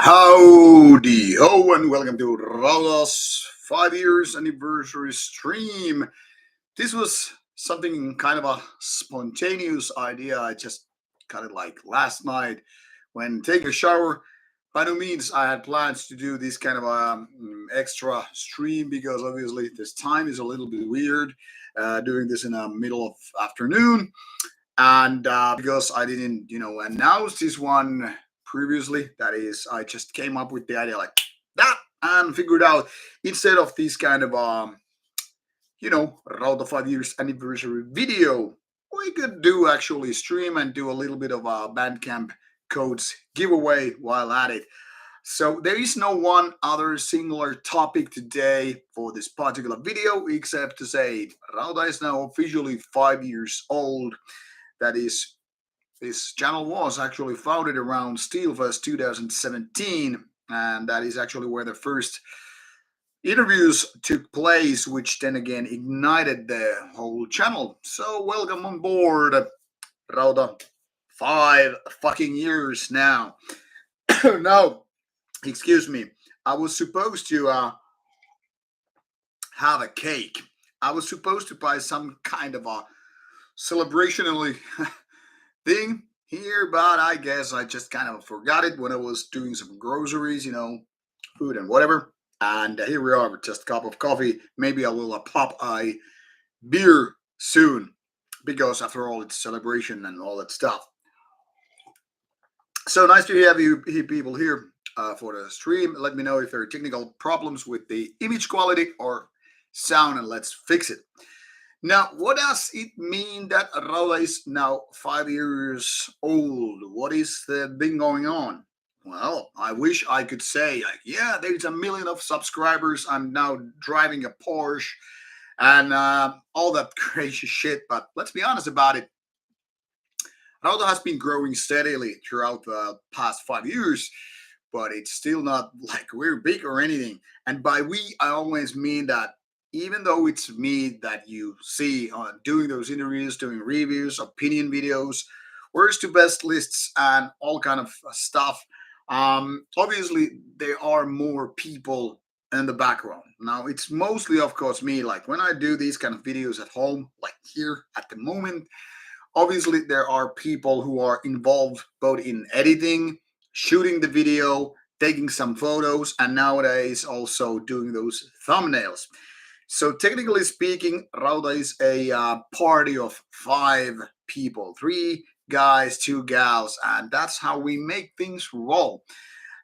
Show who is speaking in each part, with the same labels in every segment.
Speaker 1: Howdy ho, and welcome to Rauta's 5 years anniversary stream. This was something kind of a spontaneous idea. I just got it like last night when taking a shower. By no means I had plans to do this kind of extra stream because obviously this time is a little bit weird. Doing this in the middle of afternoon, and because I didn't, announce this one previously, that is, I just came up with the idea like that and figured out instead of this kind of Rauta 5 years anniversary video, we could do actually stream and do a little bit of a Bandcamp codes giveaway while at it. So there is no one other singular topic today for this particular video except to say Rauta is now officially 5 years old. That is, this channel was actually founded around Steelfest 2017, and that is actually where the first interviews took place, which then again ignited the whole channel. So welcome on board, Rauta. 5 fucking years now. Now, excuse me. I was supposed to have a cake. I was supposed to buy some kind of a celebrationally thing here, but I guess I just kind of forgot it when I was doing some groceries, food and whatever. And here we are with just a cup of coffee. Maybe I will pop a beer soon because after all, it's celebration and all that stuff. So nice to have you people here for the stream. Let me know if there are technical problems with the image quality or sound, and let's fix it. Now, what does it mean that Rauta is now 5 years old? What is the thing going on? Well, I wish I could say, like, yeah, there's a million of subscribers. I'm now driving a Porsche and all that crazy shit. But let's be honest about it. Rauta has been growing steadily throughout the past 5 years, but it's still not like we're big or anything. And by we, I always mean that even though it's me that you see doing those interviews, doing reviews, opinion videos, worst to best lists, and all kind of stuff, obviously there are more people in the background. Now it's mostly, of course, me. Like when I do these kind of videos at home, like here at the moment, obviously there are people who are involved both in editing, shooting the video, taking some photos, and nowadays also doing those thumbnails. So technically speaking, Rauta is a party of 5 people, 3 guys, 2 gals, and that's how we make things roll.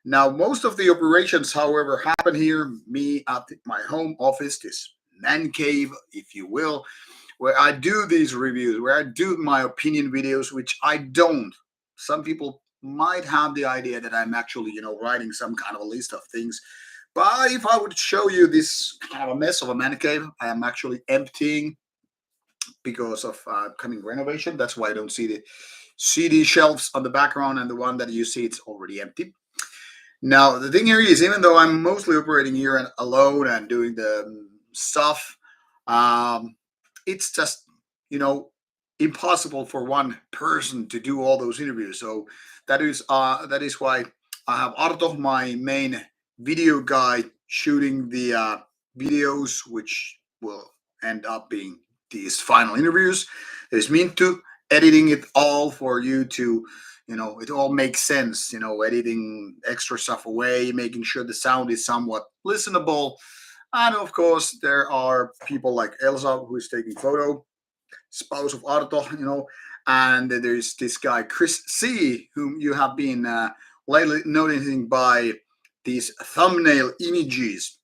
Speaker 1: Now, most of the operations, however, happen here, me at my home office, this man cave, if you will, where I do these reviews, where I do my opinion videos, which I don't. Some people might have the idea that I'm actually, writing some kind of a list of things. But if I would show you this kind of a mess of a man cave, I am actually emptying because of coming renovation. That's why I don't see the CD shelves on the background, and the one that you see, it's already empty. Now, the thing here is, even though I'm mostly operating here and alone and doing the stuff, it's just, impossible for one person to do all those interviews. So that is why I have Arto, my main video guy, shooting the videos, which will end up being these final interviews. There's me to editing it all for you to, it all makes sense, editing extra stuff away, making sure the sound is somewhat listenable. And of course, there are people like Elsa, who is taking photo, spouse of Arto, and there's this guy, Chris C., whom you have been lately noticing by these thumbnail images.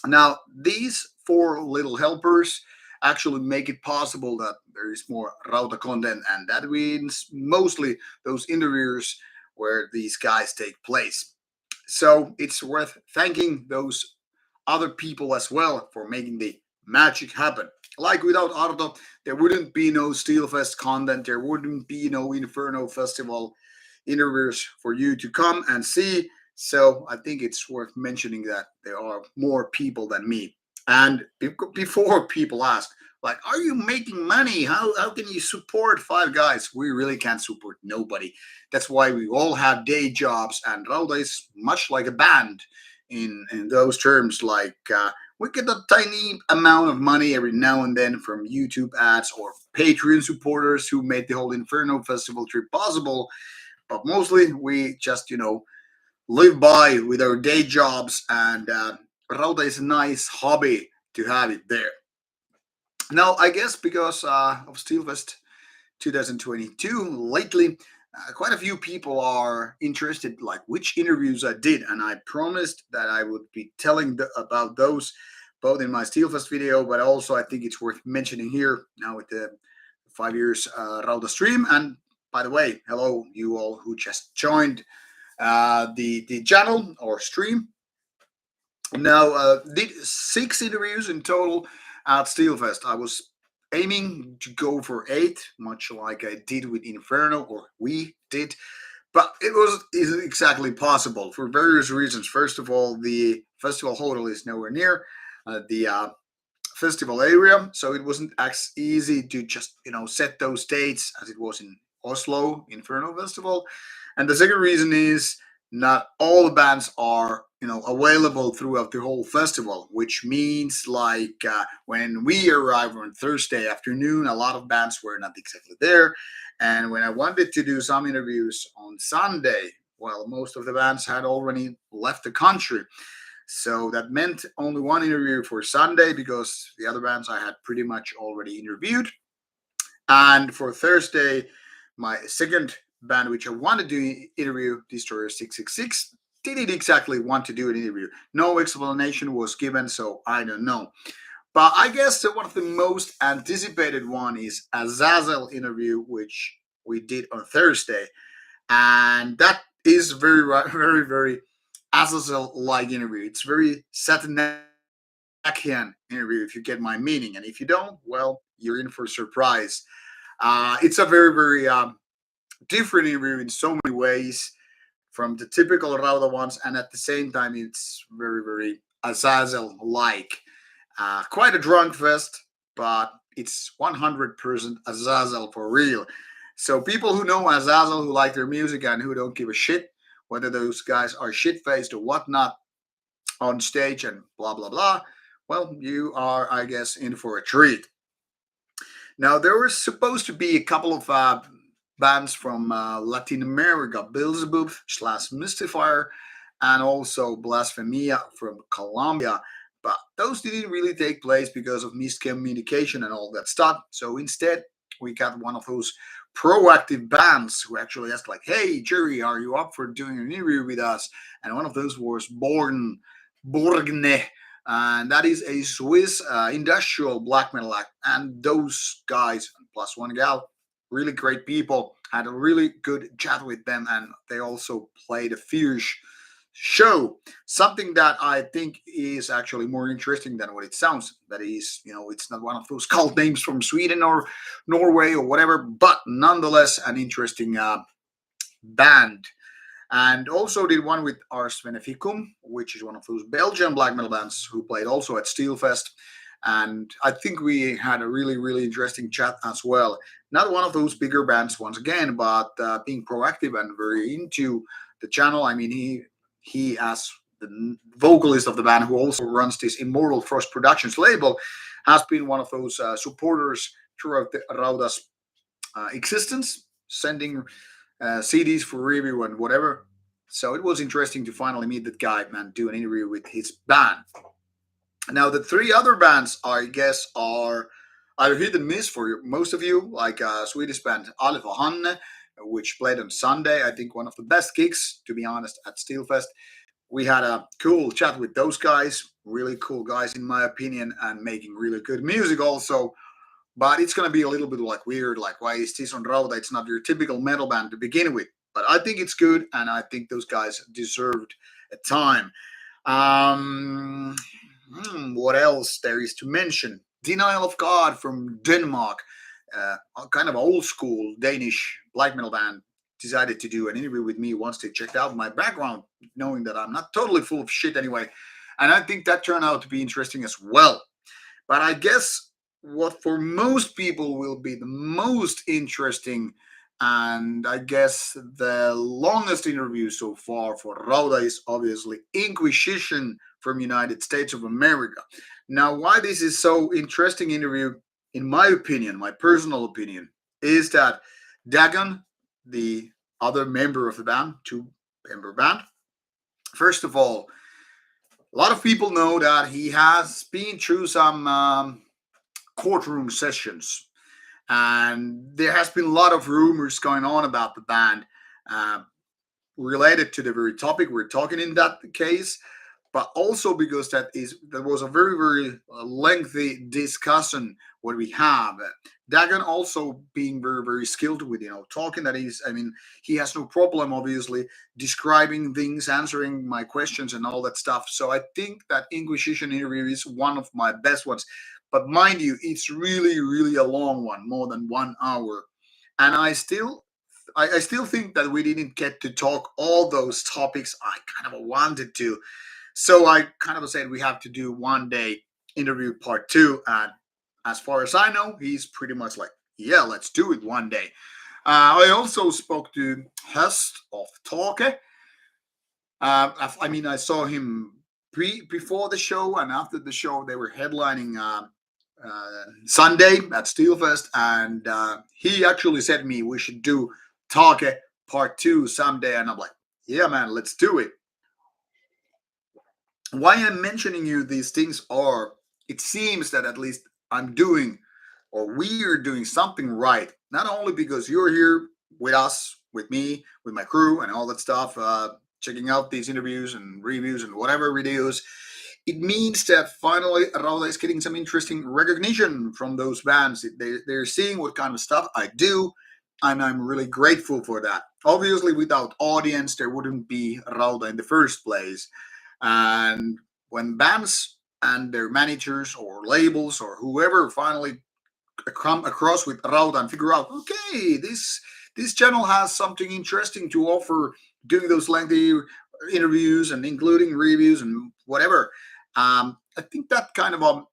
Speaker 1: Now, these 4 little helpers actually make it possible that there is more Rauta content, and that means mostly those interviews where these guys take place. So it's worth thanking those other people as well for making the magic happen. Like without Arto, there wouldn't be no Steelfest content, there wouldn't be no Inferno Festival interviews for you to come and see. So I think it's worth mentioning that there are more people than me. And before people ask, Like, are you making money? How can you support five guys? We really can't support nobody. That's why we all have day jobs, and Rauta is much like a band in those terms. Like, we get a tiny amount of money every now and then from YouTube ads or Patreon supporters who made the whole Inferno Festival trip possible. But mostly, we just live by with our day jobs, and Rauta is a nice hobby to have it there. Now, I guess because of Steelfest 2022, lately, quite a few people are interested, like which interviews I did, and I promised that I would be telling about those both in my Steelfest video, but also I think it's worth mentioning here now with the 5 years Rauta stream. And by the way, hello, you all who just joined the channel or stream. Now, did 6 interviews in total at Steelfest. I was aiming to go for 8, much like I did with Inferno, or we did, but it was isn't exactly possible for various reasons. First of all, the festival hotel is nowhere near the festival area, so it wasn't as easy to just set those dates as it was in Oslo Inferno Festival. And the second reason is not all the bands are available throughout the whole festival, which means like when we arrived on Thursday afternoon, a lot of bands were not exactly there, and when I wanted to do some interviews on Sunday, well, most of the bands had already left the country. So that meant only one interview for Sunday because the other bands I had pretty much already interviewed. And for Thursday, my second band, which I wanted to interview, Destroyer 666, didn't exactly want to do an interview. No explanation was given, so I don't know. But I guess that one of the most anticipated one is Azazel interview, which we did on Thursday, and that is very, very, very Azazel-like interview. It's very Satanakian interview, if you get my meaning, and if you don't, well, you're in for a surprise. It's a very, very different interview in so many ways from the typical Rauta ones, and at the same time, it's very, very Azazel-like. Quite a drunk fest, but it's 100% Azazel for real. So people who know Azazel, who like their music and who don't give a shit whether those guys are shit-faced or whatnot on stage and blah blah blah, well, you are, I guess, in for a treat. Now there was supposed to be a couple of bands from Latin America, Beelzebub slash Mystifier, and also Blasphemia from Colombia. But those didn't really take place because of miscommunication and all that stuff. So instead, we got one of those proactive bands who actually asked, like, "Hey, Jerry, are you up for doing an interview with us?" And one of those was Borgne, and that is a Swiss industrial black metal act. And those guys, plus one gal, really great people. Had a really good chat with them, and they also played a fierce show. Something that I think is actually more interesting than what it sounds. That is, it's not one of those cult names from Sweden or Norway or whatever, but nonetheless an interesting band. And also did one with Ars Veneficum, which is one of those Belgian black metal bands who played also at Steelfest. And I think we had a really, really interesting chat as well. Not one of those bigger bands once again, but being proactive and very into the channel. I mean, he as the vocalist of the band, who also runs this Immortal Frost Productions label, has been one of those supporters throughout the Rauta's existence, sending CDs for review and whatever. So it was interesting to finally meet that guy and do an interview with his band. Now, the 3 other bands, I guess, are either hit and miss for most of you, like Swedish band Aleph Hanne, which played on Sunday. I think one of the best gigs, to be honest, at Steelfest. We had a cool chat with those guys, really cool guys, in my opinion, and making really good music also. But it's going to be a little bit like weird, like, why is this on Rauta? It's not your typical metal band to begin with. But I think it's good, and I think those guys deserved a time. Um, what else there is to mention? Denial of God from Denmark, a kind of old school Danish black metal band, decided to do an interview with me once they checked out my background, knowing that I'm not totally full of shit anyway. And I think that turned out to be interesting as well. But I guess what for most people will be the most interesting and I guess the longest interview so far for Rauta is obviously Inquisition from United States of America. Now, why this is so interesting interview, in my opinion, my personal opinion, is that Dagon, the other member of the band, two-member band, first of all, a lot of people know that he has been through some courtroom sessions, and there has been a lot of rumors going on about the band uh, related to the very topic we're talking in that case, but also because that was a very lengthy discussion what we have. Dagon also being very skilled with talking. That is, I mean, he has no problem obviously describing things, answering my questions, and all that stuff. So I think that Inquisition interview is one of my best ones. But mind you, it's really a long one, more than 1 hour, and I still think that we didn't get to talk all those topics I kind of wanted to. So I kind of said we have to do one day interview part two. And as far as I know, he's pretty much like, yeah, let's do it one day. I also spoke to Hest of Talke. I mean, I saw him before the show and after the show. They were headlining Sunday at Steelfest, and he actually said me we should do Talke part two someday. And I'm like, yeah, man, let's do it. Why I'm mentioning you these things are, it seems that at least I'm doing or we are doing something right. Not only because you're here with us, with me, with my crew, and all that stuff, checking out these interviews and reviews and whatever videos. It means that finally Rauta is getting some interesting recognition from those bands. They're seeing what kind of stuff I do, and I'm really grateful for that. Obviously, without audience, there wouldn't be Rauta in the first place. And when bands and their managers or labels or whoever finally come across with Rauta and figure out, okay, this channel has something interesting to offer, doing those lengthy interviews and including reviews and whatever. I think that kind of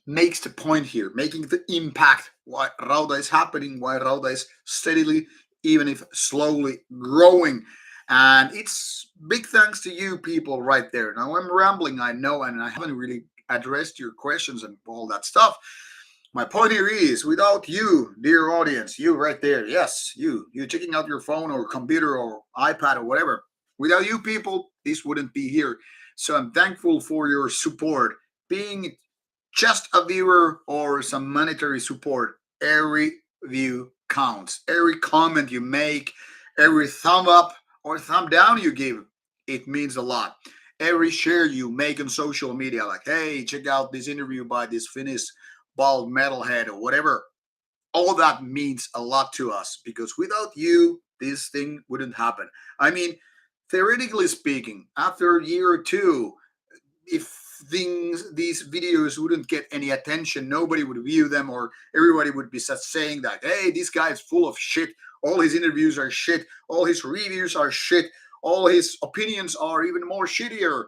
Speaker 1: makes the point here, making the impact why Rauta is happening, why Rauta is steadily, even if slowly, growing. And it's big thanks to you people right there. Now I'm rambling, I know, and I haven't really addressed your questions and all that stuff. My point here is without you, dear audience, you right there, yes, you checking out your phone or computer or iPad or whatever. Without you people, this wouldn't be here. So I'm thankful for your support. Being just a viewer or some monetary support, every view counts. Every comment you make, every thumb up or thumb down you give, it means a lot. Every share you make on social media, like, hey, check out this interview by this Finnish bald metalhead or whatever, all that means a lot to us because without you, this thing wouldn't happen. I mean, theoretically speaking, after a year or two, if these videos wouldn't get any attention, nobody would view them, or everybody would be just saying that, hey, this guy is full of shit, all his interviews are shit, all his reviews are shit, all his opinions are even more shittier.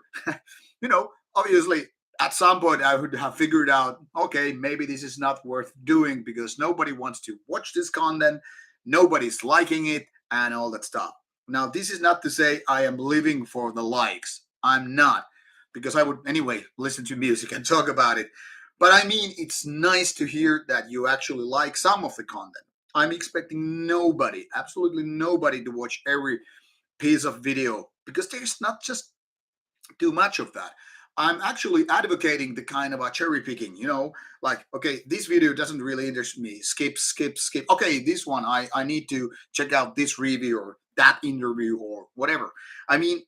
Speaker 1: Obviously at some point I would have figured out, okay, maybe this is not worth doing because nobody wants to watch this content, nobody's liking it, and all that stuff. Now, this is not to say I am living for the likes. I'm not, because I would anyway listen to music and talk about it. But I mean, it's nice to hear that you actually like some of the content. I'm expecting nobody, absolutely nobody, to watch every piece of video because there's not just too much of that. I'm actually advocating the kind of a cherry picking, like, okay, this video doesn't really interest me. Skip, skip, skip. Okay, this one, I need to check out this review or that interview or whatever. I mean,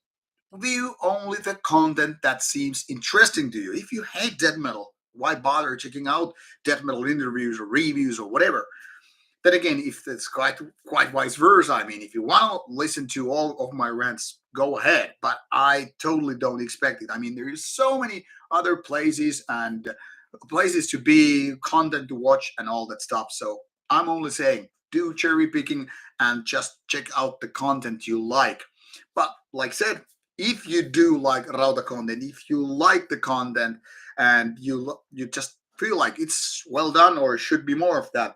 Speaker 1: view only the content that seems interesting to you. If you hate death metal, why bother checking out death metal interviews or reviews or whatever? Then again, if it's quite vice versa, I mean, if you want to listen to all of my rants, go ahead. But I totally don't expect it. I mean, there is so many other places and places to be, content to watch, and all that stuff. So I'm only saying, do cherry picking and just check out the content you like. But like I said, if you do like Rauta content, if you like the content and you just feel like it's well done or should be more of that,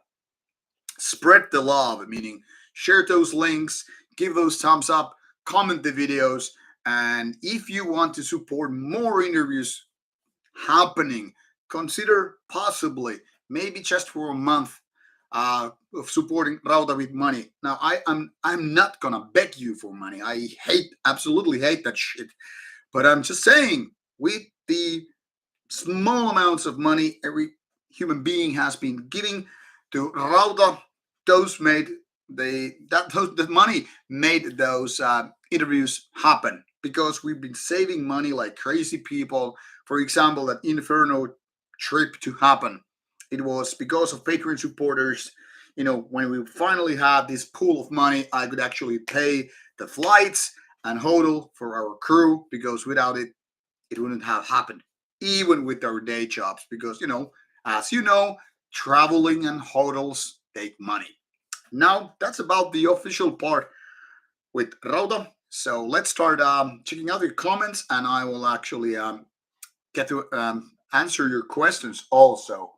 Speaker 1: spread the love, meaning share those links, give those thumbs up, comment the videos. And if you want to support more interviews happening, consider possibly, maybe just for a month, of supporting Rauta with money. Now, I'm not gonna beg you for money. I absolutely hate that shit. But I'm just saying, with the small amounts of money every human being has been giving to Rauta, those made the money made those interviews happen, because we've been saving money like crazy people. For example, that Inferno trip to happen, it was because of Patreon supporters. When we finally had this pool of money, I could actually pay the flights and hotel for our crew, because without it, it wouldn't have happened, even with our day jobs, because as you know, traveling and hotels take money. Now that's about the official part with Rauta. So let's start checking out your comments, and I will actually get to answer your questions also.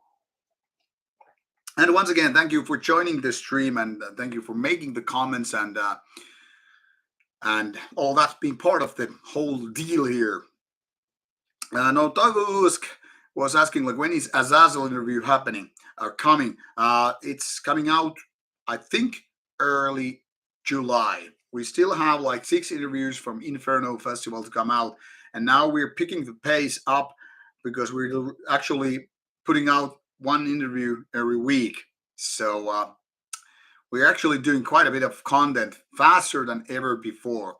Speaker 1: And once again, thank you for joining the stream, and thank you for making the comments and all that being part of the whole deal here. No, Toivo was asking, like, when is Azazel interview happening or coming? It's coming out, I think, early July. We still have like 6 interviews from Inferno Festival to come out, and now we're picking the pace up, because we're actually putting out one interview every week. So we're actually doing quite a bit of content faster than ever before.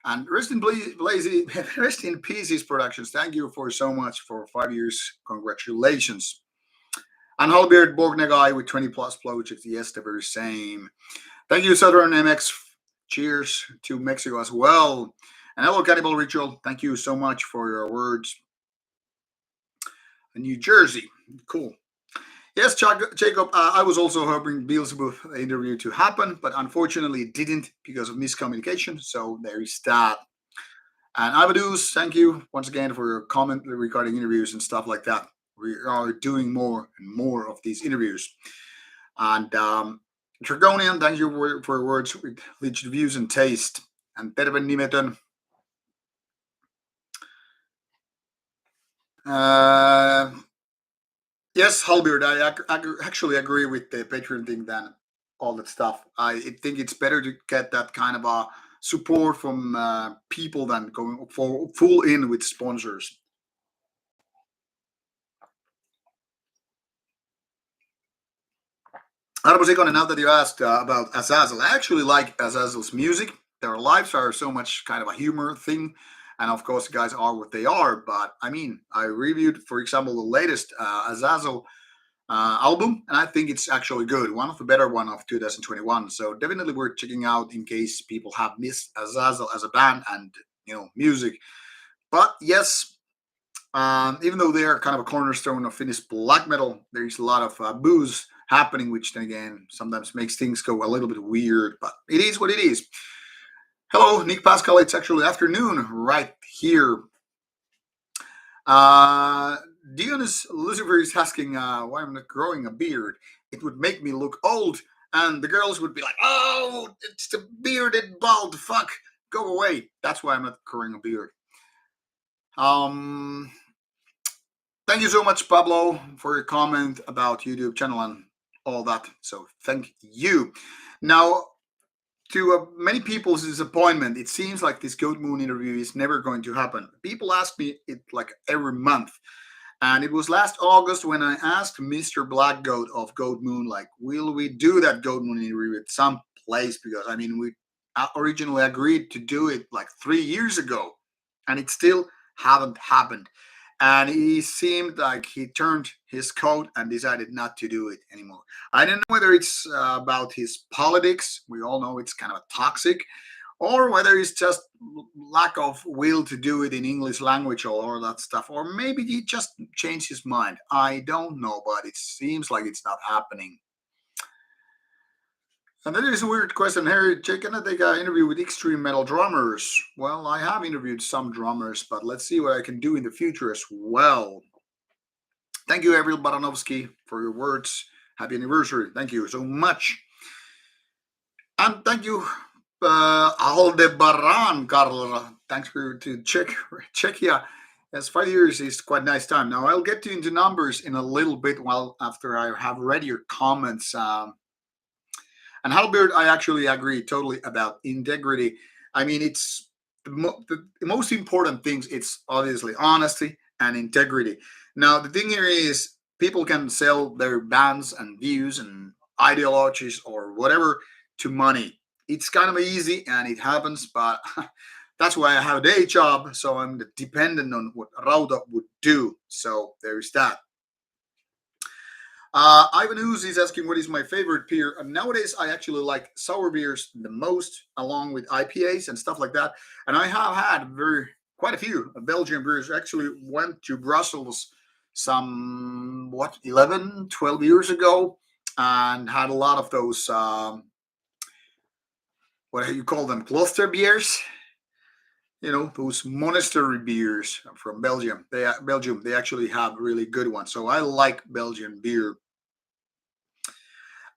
Speaker 1: And rest in Blazy, rest in pieces productions. Thank you for so much for 5 years. Congratulations. And Halbert Borgnegai with 20 plus projects. Yes, the very same. Thank you, Southern MX. Cheers to Mexico as well. And hello, Cannibal Ritual. Thank you so much for your words. New Jersey. Cool. Yes, Jacob, I was also hoping Beelzebub interview to happen, but unfortunately it didn't because of miscommunication. So there is that. And Abadus, thank you once again for your comment regarding interviews and stuff like that. We are doing more and more of these interviews. And Dragonian, thank you for your words with rich views and taste. And Terve Nimetön. Yes, Halbert, I actually agree with the Patreon thing than all that stuff. I think it's better to get that kind of a support from people than going for full in with sponsors. Arbosikon, now that you asked about Azazel, I actually like Azazel's music. Their lives are so much kind of a humor thing. And of course, the guys are what they are. But I mean, I reviewed, for example, the latest Azazel album, and I think it's actually good. One of the better one of 2021. So definitely worth checking out in case people have missed Azazel as a band and music. But yes, even though they are kind of a cornerstone of Finnish black metal, there's a lot of booze happening, which then again sometimes makes things go a little bit weird. But it is what it is. Hello, Nick Pascal. It's actually afternoon right here. Dionys Lucifer is asking why I'm not growing a beard. It would make me look old, and the girls would be like, "Oh, it's the bearded bald fuck. Go away." That's why I'm not growing a beard. Thank you so much, Pablo, for your comment about YouTube channel and all that. So thank you. Now, to many people's disappointment, it seems like this Goat Moon interview is never going to happen. People ask me it like every month. And it was last August when I asked Mr. Black Goat of Goat Moon, like, will we do that Goat Moon interview at some place? Because, I mean, we originally agreed to do it like 3 years ago, and it still haven't happened. And he seemed like he turned his coat and decided not to do it anymore. I don't know whether it's about his politics. We all know it's kind of toxic, or whether it's just lack of will to do it in English language or all that stuff, or maybe he just changed his mind. I don't know, but it seems like it's not happening. And then there's a weird question here. Can I take an interview with extreme metal drummers? Well, I have interviewed some drummers, but let's see what I can do in the future as well. Thank you, Avril Baranovsky, for your words. Happy anniversary. Thank you so much. And thank you, Aldebaran, Carla. Thanks for to Czechia. Yes, 5 years is quite a nice time. Now I'll get into numbers in a little bit while after I have read your comments. And Halbert, I actually agree totally about integrity. I mean, it's the most important things. It's obviously honesty and integrity. Now, the thing here is, people can sell their bands and views and ideologies or whatever to money. It's kind of easy and it happens, but that's why I have a day job. So I'm dependent on what Rauta would do. So there's that. Ivan Ooze is asking what is my favorite beer. Nowadays, I actually like sour beers the most, along with IPAs and stuff like that. And I have had quite a few Belgian beers. Actually, went to Brussels some 11, 12 years ago, and had a lot of those. What do you call them? Cluster beers. You know, those monastery beers from Belgium. They actually have really good ones. So I like Belgian beer.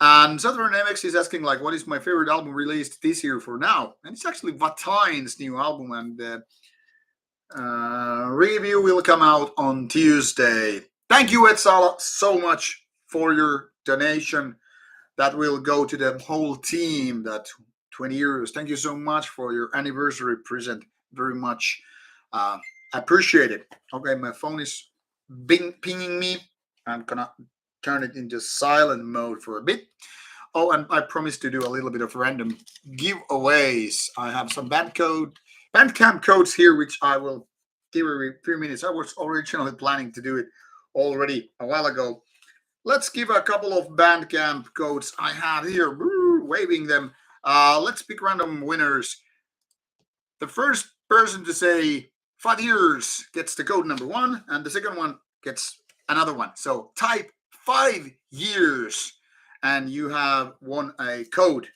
Speaker 1: And Southern MX is asking, like, what is my favorite album released this year for now? And it's actually Vatain's new album, and the review will come out on Tuesday. Thank you, Edsala, so much for your donation. That will go to the whole team, that 20 euros. Thank you so much for your anniversary present. Very much appreciate it. Okay, my phone is pinging me. I'm going to turn it into silent mode for a bit. Oh, and I promised to do a little bit of random giveaways. I have some Bandcamp codes here, which I will give a few minutes. I was originally planning to do it already a while ago. Let's give a couple of Bandcamp codes I have here, waving them. Let's pick random winners. The first person to say 5 years gets the code number one, and the second one gets another one. So type 5 years, and you have won a code.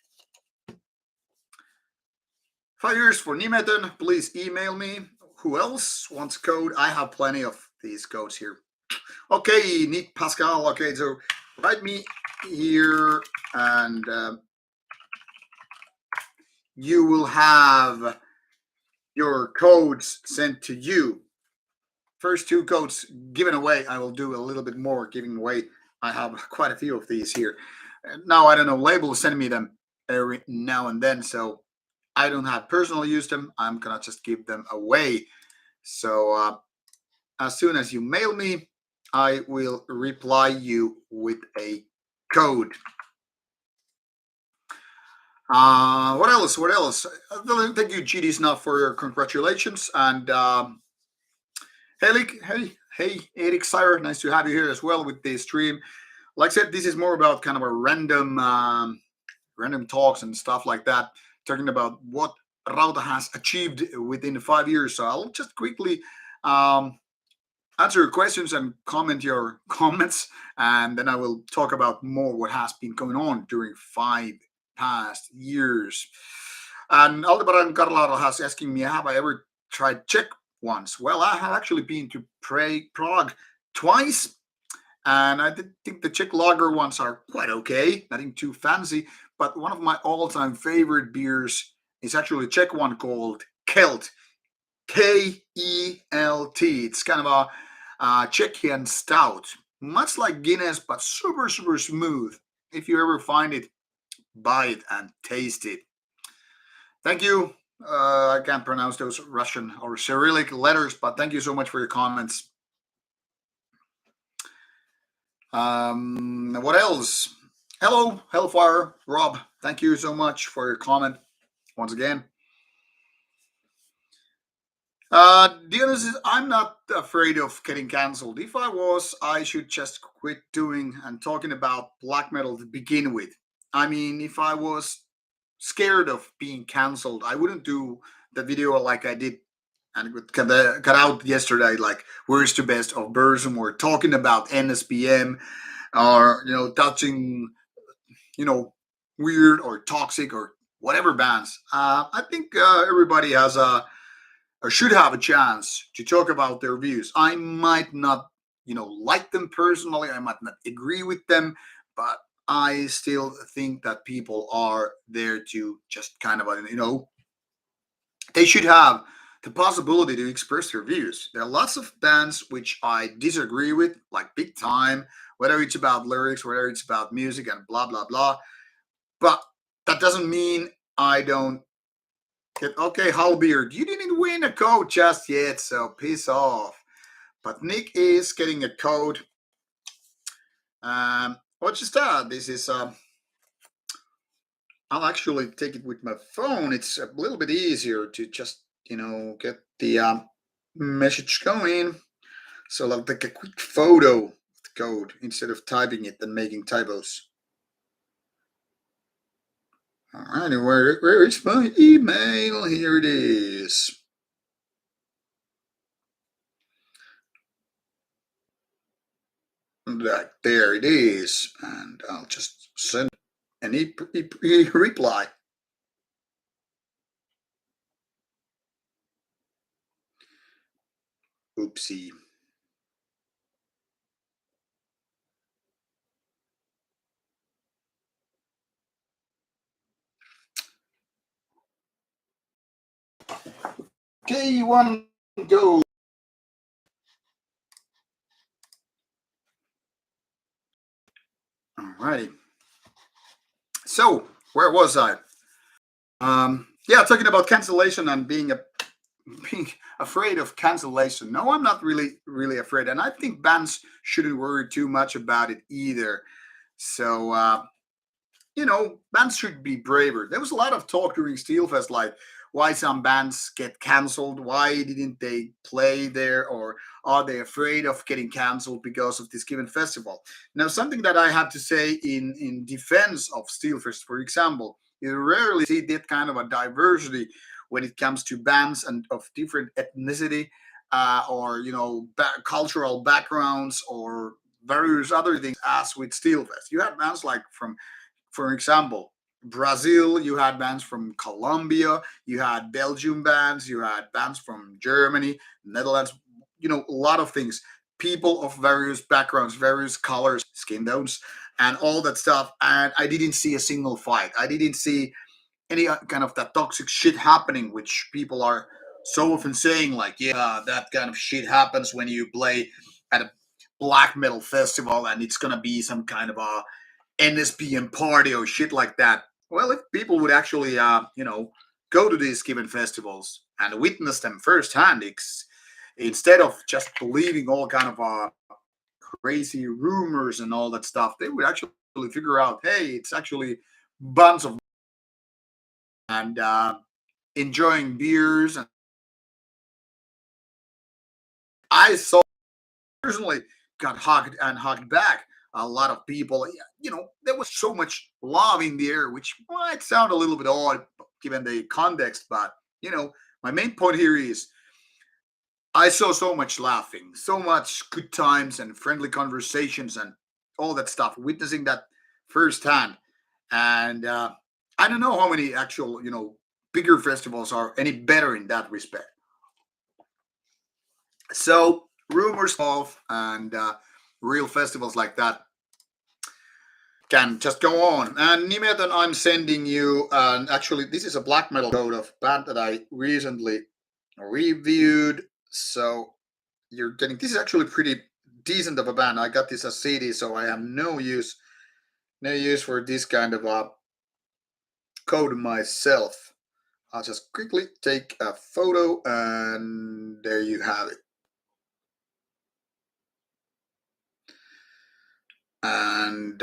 Speaker 1: 5 years for Nimeton. Please email me. Who else wants code? I have plenty of these codes here. Okay, Nick Pascal. Okay, so write me here, and you will have your codes sent to you. First two codes given away. I will do a little bit more giving away. I have quite a few of these here. Now, I don't know, labels send me them every now and then, so I don't have personally used them. I'm gonna just give them away. So as soon as you mail me, I will reply you with a code. What else? What else? Thank you, GD Snuff, for your congratulations. And hey, Eric Sire, nice to have you here as well with the stream. Like I said, this is more about kind of a random talks and stuff like that, talking about what Rauta has achieved within 5 years. So I'll just quickly answer your questions and comment your comments, and then I will talk about more what has been going on during 5 past years. And Aldebaran Carlaro has asking me, have I ever tried Czech once? Well, I have actually been to Prague twice, and I think the Czech lager ones are quite okay, nothing too fancy. But one of my all-time favorite beers is actually a Czech one called Kelt, Kelt. It's kind of a Czechian stout, much like Guinness, but super smooth. If you ever find it, buy it and taste it. Thank you. I can't pronounce those Russian or Cyrillic letters, but thank you so much for your comments. What else? Hello, Hellfire, Rob. Thank you so much for your comment once again. Dionysus, I'm not afraid of getting cancelled. If I was, I should just quit doing and talking about black metal to begin with. I mean, if I was scared of being cancelled, I wouldn't do the video like I did and it got out yesterday, like worst to best of Burzum, or talking about NSPM, or touching weird or toxic or whatever bands. I think everybody has or should have a chance to talk about their views. I might not like them personally. I might not agree with them, but I still think that people are there to just kind of, they should have the possibility to express their views. There are lots of bands which I disagree with, like big time, whether it's about lyrics, whether it's about music, and blah blah blah. But that doesn't mean I don't get okay. Halbeard, you didn't win a code just yet, so piss off. But Nick is getting a code. What's just that? This is I'll actually take it with my phone. It's a little bit easier to just, get the message going. So I'll take a quick photo of the code instead of typing it and making typos. All right, where is my email? Here it is. There it is. And I'll just send an reply. Oopsie. Okay, one go. Alrighty. So, where was I? Yeah, talking about cancellation and being afraid of cancellation. No, I'm not really afraid, and I think bands shouldn't worry too much about it either. So, bands should be braver. There was a lot of talk during Steelfest, like why some bands get canceled, why didn't they play there, or are they afraid of getting canceled because of this given festival? Now, something that I have to say in defense of Steelfest, for example, you rarely see that kind of a diversity when it comes to bands and of different ethnicity, or cultural backgrounds, or various other things as with Steelfest. You had bands like from, for example, Brazil, you had bands from Colombia, you had Belgium bands, you had bands from Germany, Netherlands, a lot of things. People of various backgrounds, various colors, skin tones, and all that stuff. And I didn't see a single fight. I didn't see any kind of that toxic shit happening, which people are so often saying, like, yeah, that kind of shit happens when you play at a black metal festival and it's gonna be some kind of a NSPM party or shit like that. Well, if people would actually, go to these given festivals and witness them firsthand, instead of just believing all kind of crazy rumors and all that stuff, they would actually figure out, hey, it's actually bunch of and enjoying beers. And I saw personally got hugged and hugged back. A lot of people, there was so much love in the air, which might sound a little bit odd given the context, but my main point here is I saw so much laughing, so much good times and friendly conversations and all that stuff, witnessing that firsthand. And I don't know how many actual, bigger festivals are any better in that respect. So rumors of and real festivals like that can just go on. And Nimeton, I'm sending you, and actually, this is a black metal code of band that I recently reviewed. So you're getting this is actually pretty decent of a band. I got this as CD, so I have no use for this kind of a code myself. I'll just quickly take a photo, and there you have it. And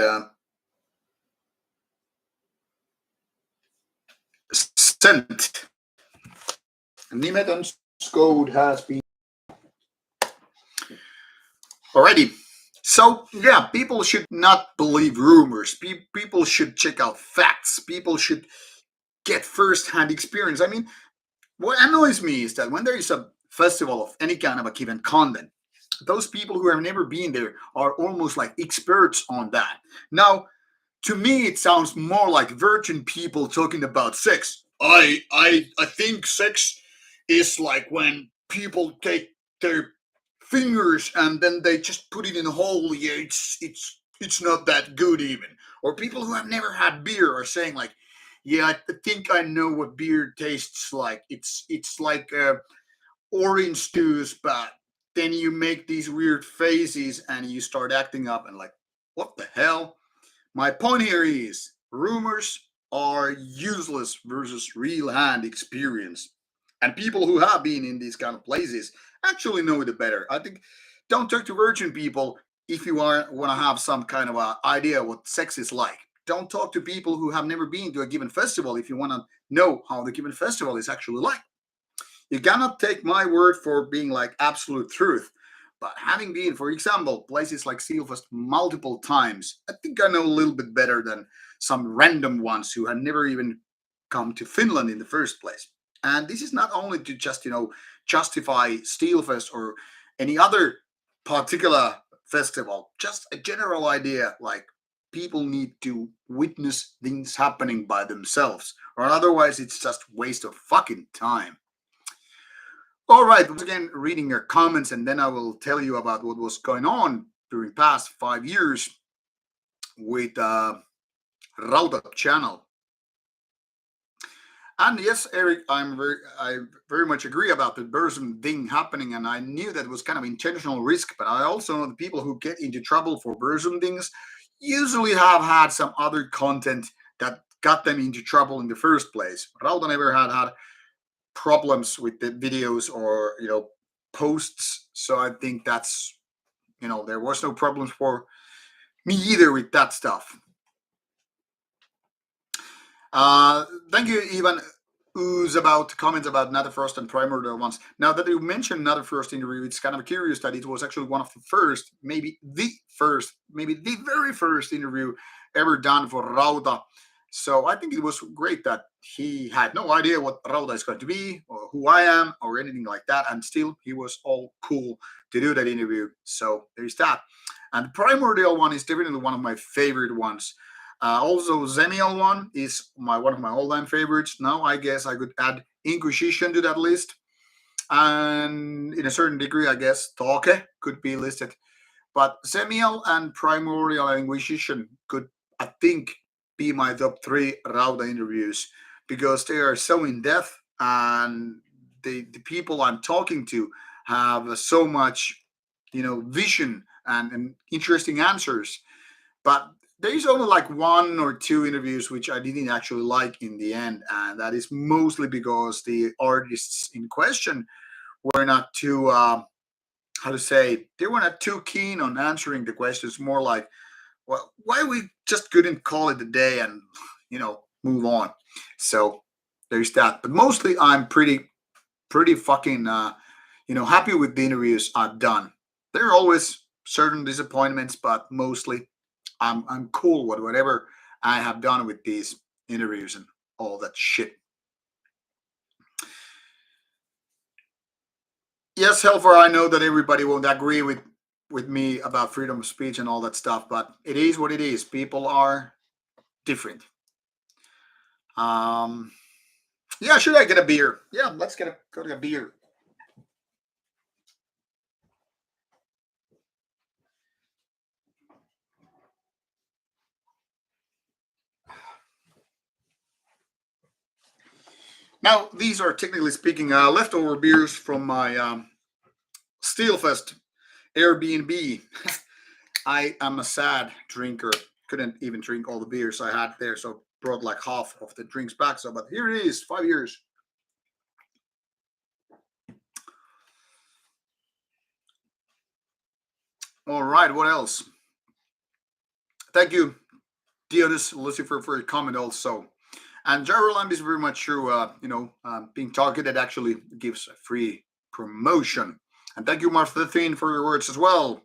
Speaker 1: sent. Nimeton's code has been already. So yeah, people should not believe rumors. People should check out facts. People should get first-hand experience. I mean, what annoys me is that when there is a festival of any kind of a given content, those people who have never been there are almost like experts on that. Now, to me, it sounds more like virgin people talking about sex. I think sex is like when people take their fingers and then they just put it in a hole. Yeah, it's not that good even. Or people who have never had beer are saying like, yeah, I think I know what beer tastes like. It's like orange juice, but then you make these weird faces and you start acting up and like, what the hell? My point here is rumors are useless versus real hand experience. And people who have been in these kind of places actually know it better. I think don't talk to virgin people if you want to have some kind of a idea what sex is like. Don't talk to people who have never been to a given festival if you want to know how the given festival is actually like. You cannot take my word for being like absolute truth. But having been, for example, places like Sealfest multiple times, I think I know a little bit better than some random ones who had never even come to Finland in the first place. And this is not only to just, justify Steelfest or any other particular festival, just a general idea like people need to witness things happening by themselves, or otherwise it's just waste of fucking time. All right, once again, reading your comments, and then I will tell you about what was going on during past 5 years with Rauta channel. And yes, Eric, I very much agree about the Burzum thing happening, and I knew that was kind of intentional risk. But I also know the people who get into trouble for Burzum things usually have had some other content that got them into trouble in the first place. Rauta never had problems with the videos or posts, so I think that's there was no problems for me either with that stuff. Thank you, Ivan. Who's about comments about Not the First and Primordial ones. Now that you mentioned Not the First interview, it's kind of curious that it was actually one of the first, maybe the very first interview ever done for Rauta. So I think it was great that he had no idea what Rauta is going to be or who I am or anything like that. And still, he was all cool to do that interview. So there's that. And the Primordial one is definitely one of my favorite ones. Also, Zenial one is one of my all-time favorites. Now, I guess I could add Inquisition to that list. And in a certain degree, I guess Toke could be listed. But Zenial and Primordial and Inquisition could, I think, be my top three Rauta interviews because they are so in depth and the people I'm talking to have so much, vision and interesting answers. But there's only like one or two interviews which I didn't actually like in the end, and that is mostly because the artists in question were not too how to say they were not too keen on answering the questions. More like, well, why we just couldn't call it a day and move on. So there's that. But mostly, I'm pretty fucking happy with the interviews I've done. There are always certain disappointments, but mostly I'm cool with whatever I have done with these interviews and all that shit. Yes, Helfer, I know that everybody won't agree with me about freedom of speech and all that stuff, but it is what it is. People are different. Um, yeah, should I get a beer? Yeah, let's go to a beer. Now, these are technically speaking leftover beers from my Steelfest Airbnb. I am a sad drinker. Couldn't even drink all the beers I had there, so brought like half of the drinks back. So, but here it is, 5 years. All right, what else? Thank you, Dionys Lucifer, for your comment also. And Gyroland is very much true. Being targeted actually gives a free promotion. And thank you, Martha Thin, for your words as well.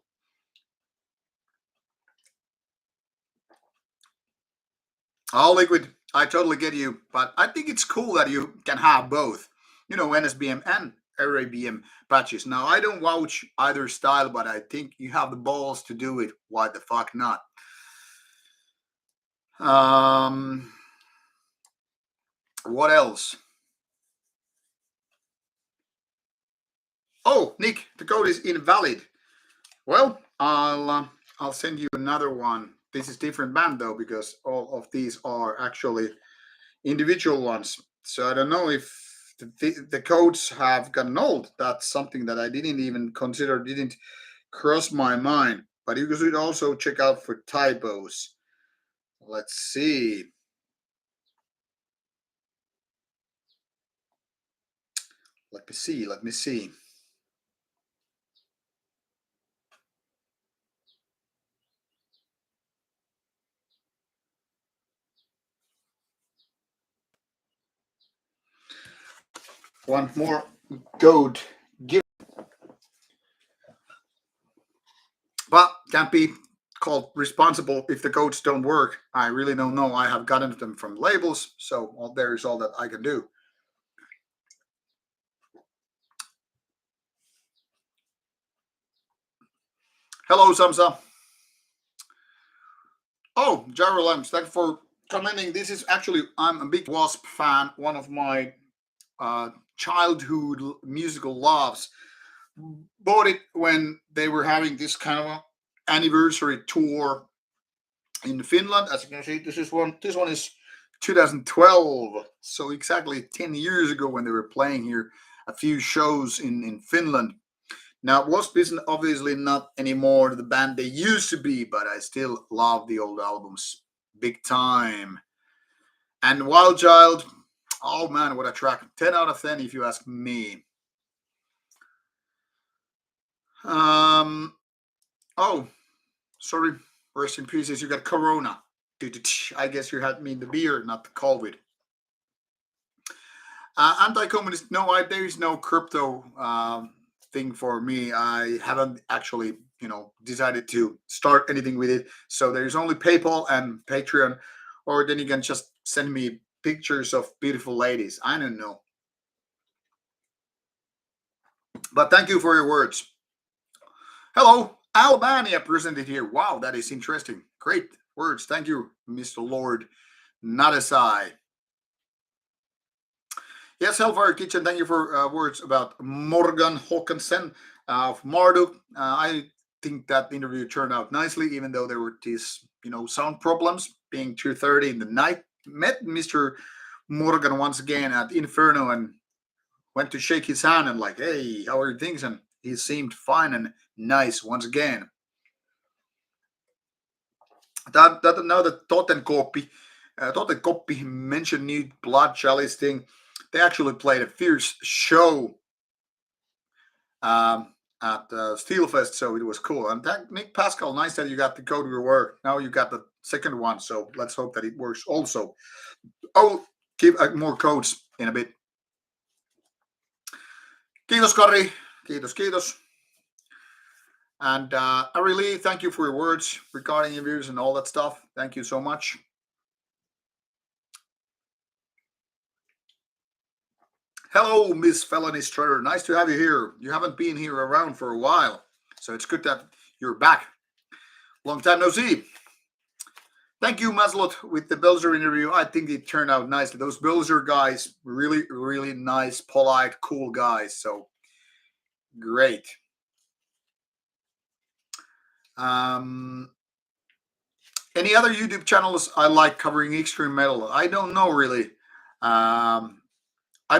Speaker 1: All liquid, I totally get you, but I think it's cool that you can have both, NSBM and RABM patches. Now, I don't vouch either style, but I think you have the balls to do it. Why the fuck not? What else? Oh, Nick, the code is invalid. Well, I'll send you another one. This is different band though, because all of these are actually individual ones. So I don't know if the codes have gotten old. That's something that I didn't even consider, didn't cross my mind. But you should also check out for typos. Let's see. Let me see. Let me see. One more code. Give, but can't be called responsible if the codes don't work. I really don't know. I have gotten them from labels, so there is all that I can do. Hello, Samsa. Oh, Gyro Lamps, thanks for commenting. This is actually, I'm a big Wasp fan, one of my childhood musical loves. Bought it when they were having this kind of anniversary tour in Finland. As you can see, this one is 2012, so exactly 10 years ago when they were playing here a few shows in Finland. Now, Wasp isn't obviously not anymore the band they used to be, but I still love the old albums big time. And Wild Child, oh man, what a track. 10 out of 10 if you ask me. Um, oh, sorry, rest in pieces. You got Corona. I guess you had me in the beer, not the COVID. Anti-communist, no, there is no crypto thing for me. I haven't actually, decided to start anything with it. So there's only PayPal and Patreon, or then you can just send me pictures of beautiful ladies. I don't know. But thank you for your words. Hello, Albania presented here. Wow, that is interesting. Great words. Thank you, Mr. Lord Nadesai. Yes, Hellfire Kitchen, thank you for words about Morgan Håkansen of Marduk. I think that interview turned out nicely, even though there were these, sound problems. Being 2:30 in the night, met Mr. Morgan once again at Inferno and went to shake his hand and like, hey, how are things? And he seemed fine and nice once again. That now that Totenkoppi mentioned new blood chalice thing. They actually played a fierce show at Steelfest, so it was cool. And Nick Pascal, nice that you got the code to work. Now you got the second one, so let's hope that it works also. I'll give more codes in a bit. Kiitos, Kari. Kiitos. And I really thank you for your words regarding your views and all that stuff. Thank you so much. Hello, Miss Felony Strutter. Nice to have you here. You haven't been here around for a while, so it's good that you're back. Long time no see. Thank you, Maslot, with the Belzer interview. I think it turned out nicely. Those Belzer guys, really, really nice, polite, cool guys. So great. Any other YouTube channels I like covering extreme metal? I don't know really. I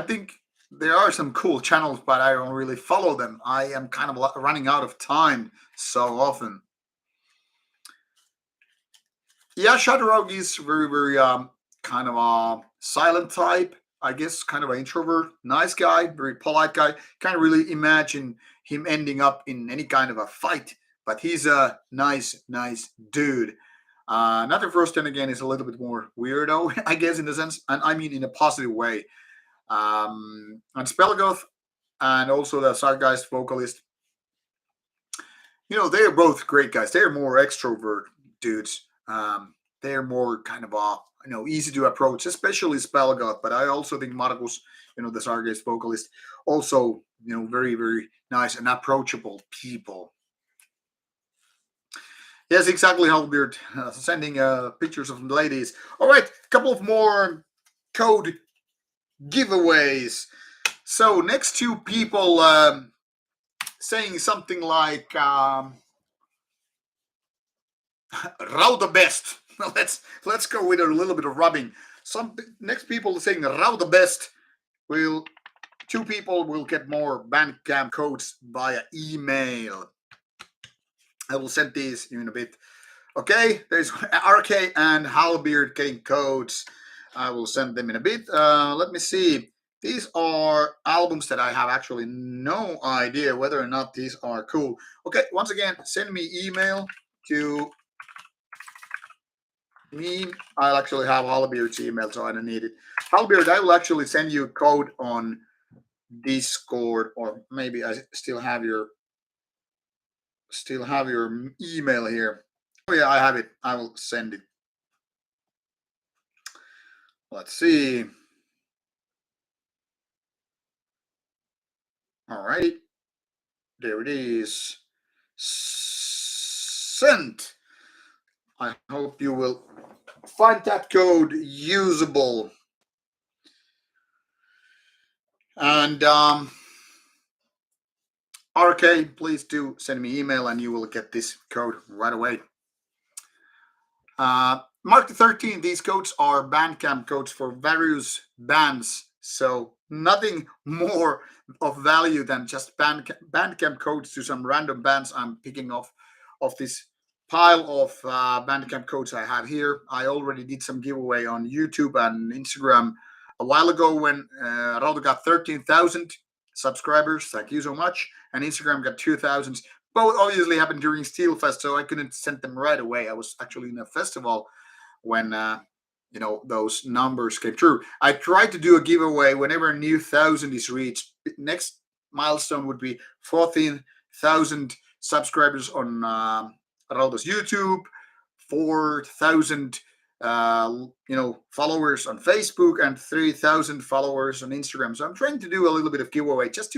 Speaker 1: think there are some cool channels, but I don't really follow them. I am kind of running out of time so often. Yeah, Shadarog is very, very kind of a silent type. I guess kind of an introvert, nice guy, very polite guy. Can't really imagine him ending up in any kind of a fight, but he's a nice, nice dude. Another first, then again, is a little bit more weirdo, I guess, in the sense, and I mean in a positive way. And Spellgoth and also the Sargeist vocalist, they're both great guys. They're more extrovert dudes. They're more kind of easy to approach, especially Spellgoth. But I also think Markus, the Sargeist vocalist, also very, very nice and approachable people. Yes, exactly, Halbeard. Sending pictures of ladies. All right, a couple of more code giveaways. So next two people saying something like Rauta best. Let's go with a little bit of rubbing. Some next people saying Rauta best will 2 people will get more Bandcamp codes via email. I will send these in a bit. Okay, there's RK and Halbeard getting codes. I will send them in a bit. Let me see. These are albums that I have actually no idea whether or not these are cool. Okay, once again, send me email to me. I'll actually have Halbeard's email, so I don't need it. Halbeard, I will actually send you a code on Discord, or maybe I still have your email here. Oh yeah, I have it. I will send it. Let's see. All right. There it is. Sent. I hope you will find that code usable. And RK, please do send me email and you will get this code right away. Mark the 13th, these codes are Bandcamp codes for various bands. So nothing more of value than just Bandcamp codes to some random bands I'm picking off of this pile of Bandcamp codes I have here. I already did some giveaway on YouTube and Instagram a while ago when Rauta got 13,000 subscribers. Thank you so much. And Instagram got 2,000. Both obviously happened during Steelfest, so I couldn't send them right away. I was actually in a festival when those numbers came true. I tried to do a giveaway whenever a new 1,000 is reached. Next milestone would be 14,000 subscribers on Rauta's YouTube, 4,000 followers on Facebook, and 3,000 followers on Instagram. So I'm trying to do a little bit of giveaway, just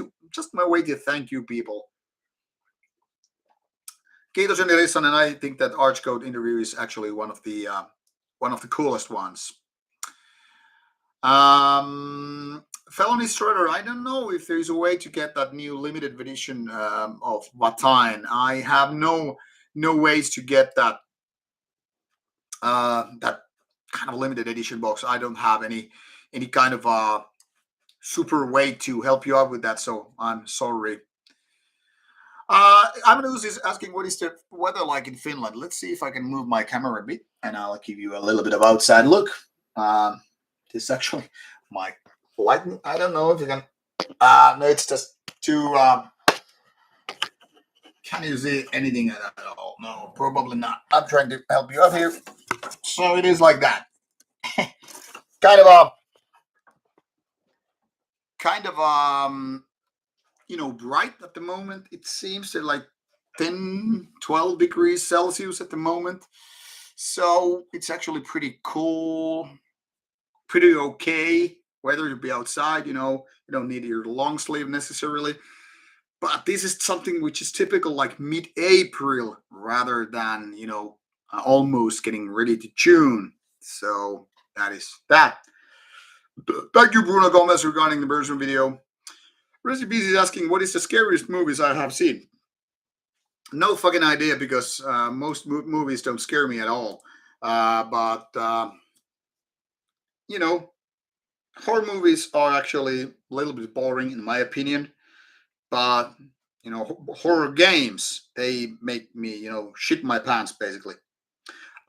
Speaker 1: my way to thank you people. Kiitos Joni Rissanen, and I think that Archcode interview is actually one of the coolest ones. Felony Strutter, I don't know if there's a way to get that new limited edition of Vatain. I have no ways to get that that kind of limited edition box. I don't have any kind of super way to help you out with that, so I'm sorry. Amadeus is asking, what is the weather like in Finland? Let's see if I can move my camera a bit, and I'll give you a little bit of outside look. This is actually my lighting. I don't know if you can. No, it's just too. Can you see anything at all? No, probably not. I'm trying to help you out here. So it is like that. kind of bright at the moment. It seems to like 10, 12 degrees Celsius at the moment. So it's actually pretty cool, pretty okay weather to be outside. You don't need your long sleeve necessarily. But this is something which is typical like mid-April rather than, almost getting ready to June. So that is that. Thank you, Bruno Gomez, regarding the version video. Recipes is asking, what is the scariest movies I have seen? No fucking idea, because most movies don't scare me at all. But horror movies are actually a little bit boring in my opinion. But horror games, they make me shit my pants basically.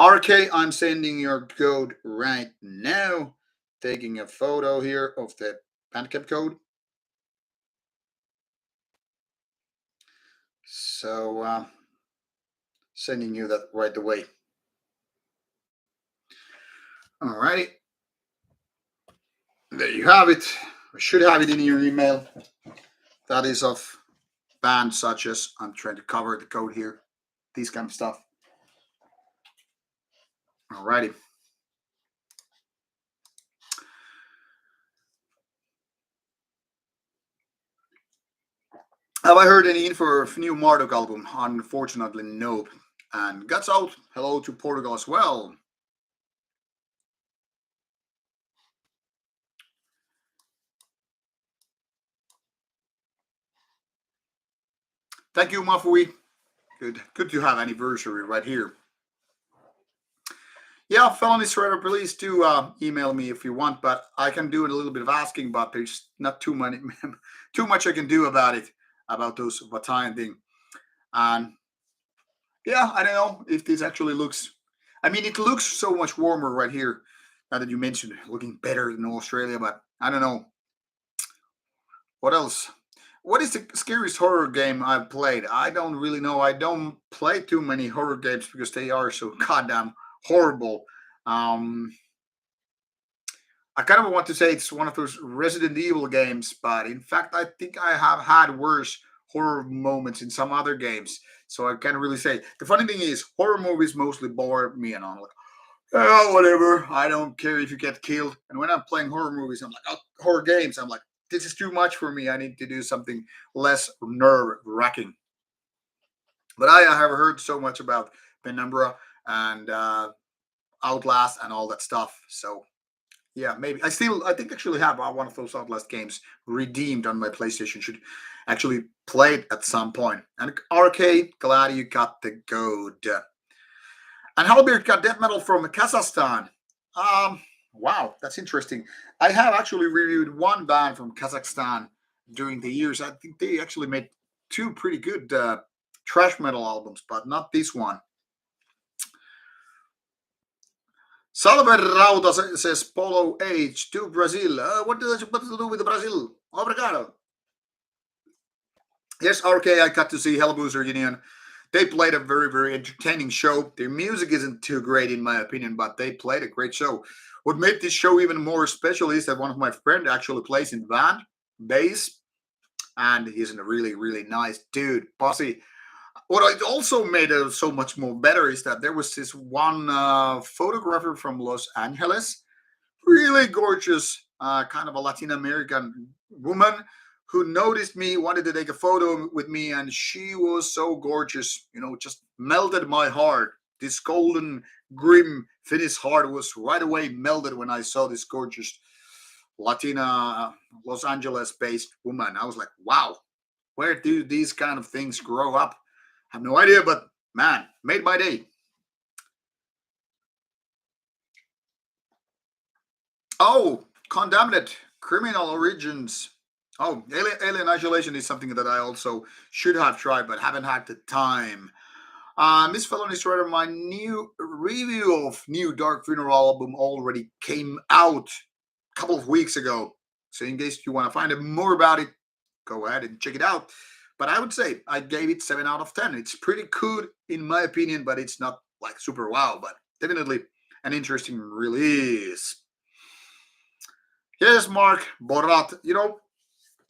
Speaker 1: RK, I'm sending your code right now. Taking a photo here of the Bandcamp code. So sending you that right away. Alrighty. There you have it. I should have it in your email. That is of bands such as, I'm trying to cover the code here, these kind of stuff. Alrighty. Have I heard any info of new Marduk album? Unfortunately, no. And Guts Out, hello to Portugal as well. Thank you, Mafui. Good to have anniversary right here. Yeah, felony shredder, please do email me if you want, but I can do it a little bit of asking, but there's not too many, too much I can do about it, about those battalion thing. And yeah, I don't know if this actually looks. I mean, it looks so much warmer right here. Now that you mentioned it, looking better than Australia, but I don't know what else. What is the scariest horror game I've played? I don't really know. I don't play too many horror games because they are so goddamn horrible. Um, I kind of want to say it's one of those Resident Evil games, but in fact, I think I have had worse horror moments in some other games. So I can't really say. The funny thing is, horror movies mostly bore me, and I'm like, oh, whatever. I don't care if you get killed. And when I'm playing horror movies, I'm like, oh, horror games. I'm like, this is too much for me. I need to do something less nerve wracking. But I have heard so much about Penumbra and Outlast and all that stuff. So yeah, maybe I think actually have one of those Outlast games redeemed on my PlayStation. Should actually play it at some point. And arcade, glad you got the gold. And Halbert got death metal from Kazakhstan. Um, wow, that's interesting. I have actually reviewed one band from Kazakhstan during the years. I think they actually made two pretty good trash metal albums, but not this one. Salve Rauta says Polo H to Brazil. What does it to do with Brazil? Obrigado. Yes, RK, I got to see Hellboozer Union. They played a very, very entertaining show. Their music isn't too great, in my opinion, but they played a great show. What made this show even more special is that one of my friends actually plays in band, bass, and he's a really, really nice dude, bossy. What it also made it so much more better is that there was this one photographer from Los Angeles, really gorgeous, kind of a Latin American woman who noticed me, wanted to take a photo with me, and she was so gorgeous, just melted my heart. This golden, grim Finnish heart was right away melted when I saw this gorgeous Latina, Los Angeles based woman. I was like, wow, where do these kind of things grow up? I have no idea, but man, made my day. Oh, condemned criminal origins. Oh, alien isolation is something that I also should have tried, but haven't had the time. Miss Felony Strider, my new review of new Dark Funeral album already came out a couple of weeks ago. So in case you want to find out more about it, go ahead and check it out. But I would say I gave it 7 out of 10. It's pretty good in my opinion, but it's not like super wow, but definitely an interesting release. Yes, Mark Borat.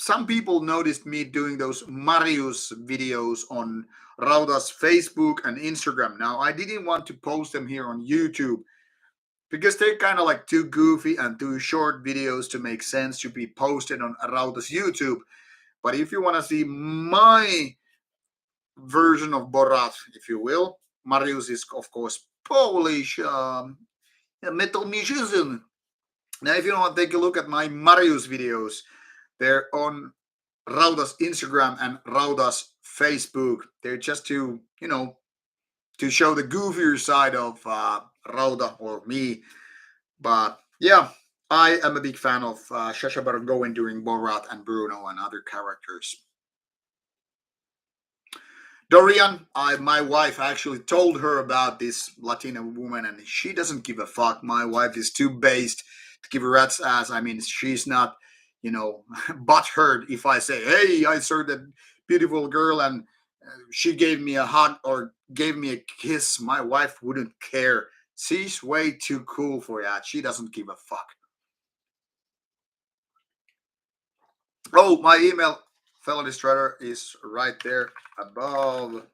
Speaker 1: Some people noticed me doing those Marius videos on Rauta's Facebook and Instagram. Now, I didn't want to post them here on YouTube because they're kind of like too goofy and too short videos to make sense to be posted on Rauta's YouTube. But if you want to see my version of Borat, if you will, Marius is, of course, Polish metal musician. Now, if you want to take a look at my Marius videos, they're on Rauta's Instagram and Rauta's Facebook. They're just to show the goofier side of Rauta or me. But yeah, I am a big fan of Shasha Baron Cohen doing Borat and Bruno and other characters. Dorian, my wife actually told her about this Latina woman, and she doesn't give a fuck. My wife is too based to give a rat's ass. I mean, she's not, butthurt if I say, "Hey, I saw that beautiful girl, and she gave me a hug or gave me a kiss." My wife wouldn't care. She's way too cool for that. She doesn't give a fuck. Oh, my email, fellow destroyer, is right there above.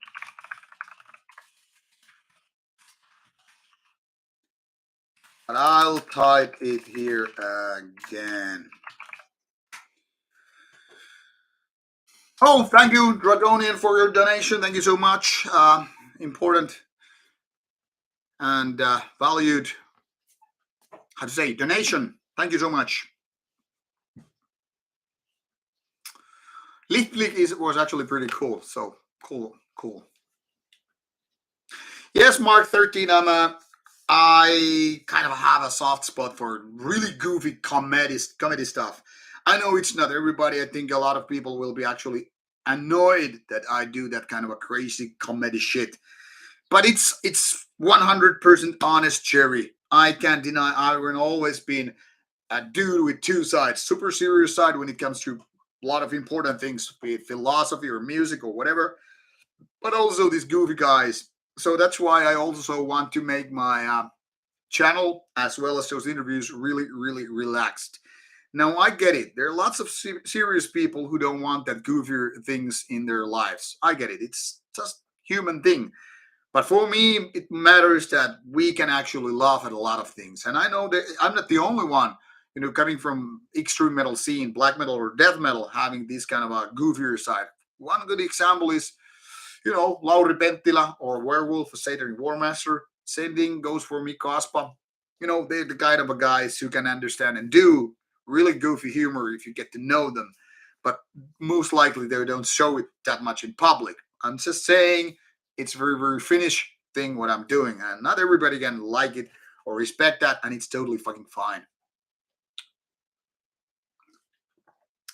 Speaker 1: And I'll type it here again. Oh, thank you, Dragonian, for your donation. Thank you so much. Important and valued, how to say, donation. Thank you so much. Lichtblick was actually pretty cool. So Cool, cool. Yes, Mark 13. I kind of have a soft spot for really goofy comedy stuff. I know it's not everybody. I think a lot of people will be actually annoyed that I do that kind of a crazy comedy shit. But it's 100% honest, Jerry. I can't deny I've always been a dude with two sides. Super serious side when it comes to a lot of important things, be it philosophy or music or whatever, but also these goofy guys. So that's why I also want to make my channel as well as those interviews really, really relaxed. Now I get it. There are lots of serious people who don't want that goofier things in their lives. I get it. It's just human thing. But for me, it matters that we can actually laugh at a lot of things. And I know that I'm not the only one, coming from extreme metal scene, black metal or death metal, having this kind of a goofier side. One good example is, Lauri Penttila or Werewolf, a Satan War Master. Same thing goes for Mikko Aspa. They're the kind of a guys who can understand and do really goofy humor if you get to know them. But most likely they don't show it that much in public. I'm just saying it's very, very Finnish thing what I'm doing. And not everybody can like it or respect that, and it's totally fucking fine.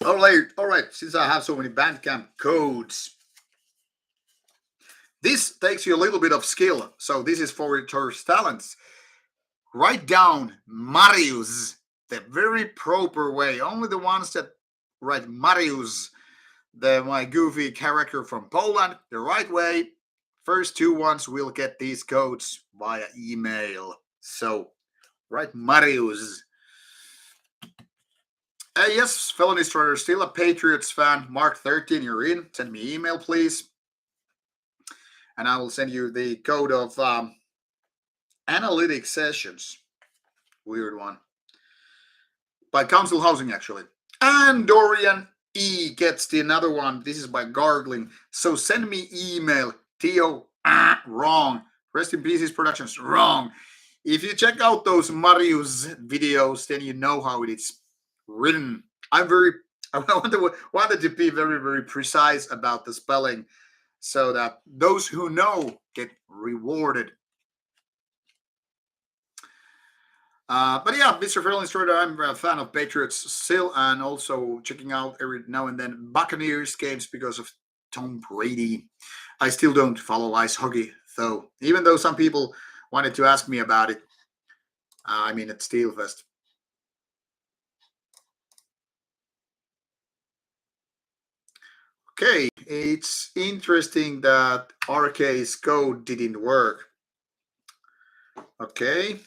Speaker 1: All right. Since I have so many Bandcamp codes, this takes you a little bit of skill. So this is for your talents. Write down Marius the very proper way. Only the ones that write Marius, my goofy character from Poland, the right way. First two ones will get these codes via email. So write Marius. Yes, Felony Strider, still a Patriots fan. Mark 13, you're in. Send me email, please. And I will send you the code of analytic sessions. Weird one. By Council Housing, actually. And Dorian E gets the another one. This is by Gargling. So send me email. Theo, wrong. Rest in Pieces Productions, wrong. If you check out those Marius videos, then you know how it is written. I wanted to be very, very precise about the spelling so that those who know get rewarded. But yeah, Mr. Fairley Strider, I'm a fan of Patriots still, and also checking out every now and then Buccaneers games because of Tom Brady. I still don't follow ice hockey, though, even though some people wanted to ask me about it. At Steelfest. Okay, it's interesting that RK's code didn't work. Okay.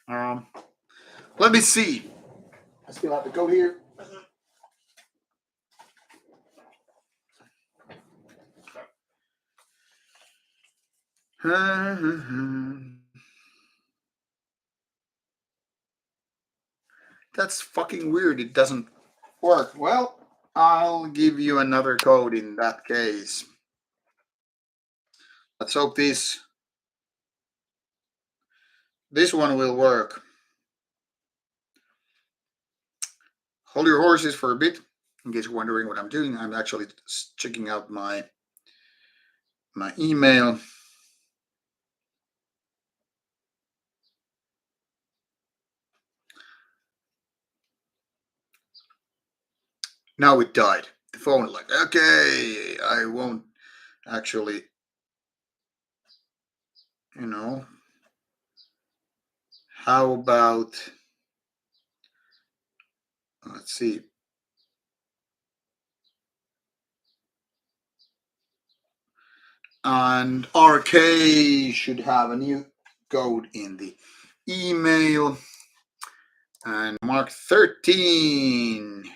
Speaker 1: Let me see. I still have to go here. That's fucking weird. It doesn't work. Well, I'll give you another code in that case. Let's hope this one will work. Hold your horses for a bit. In case you're wondering what I'm doing, I'm actually checking out my email. Now it died. The phone, like, okay, I won't actually, how about, let's see. And RK should have a new code in the email. And Mark 13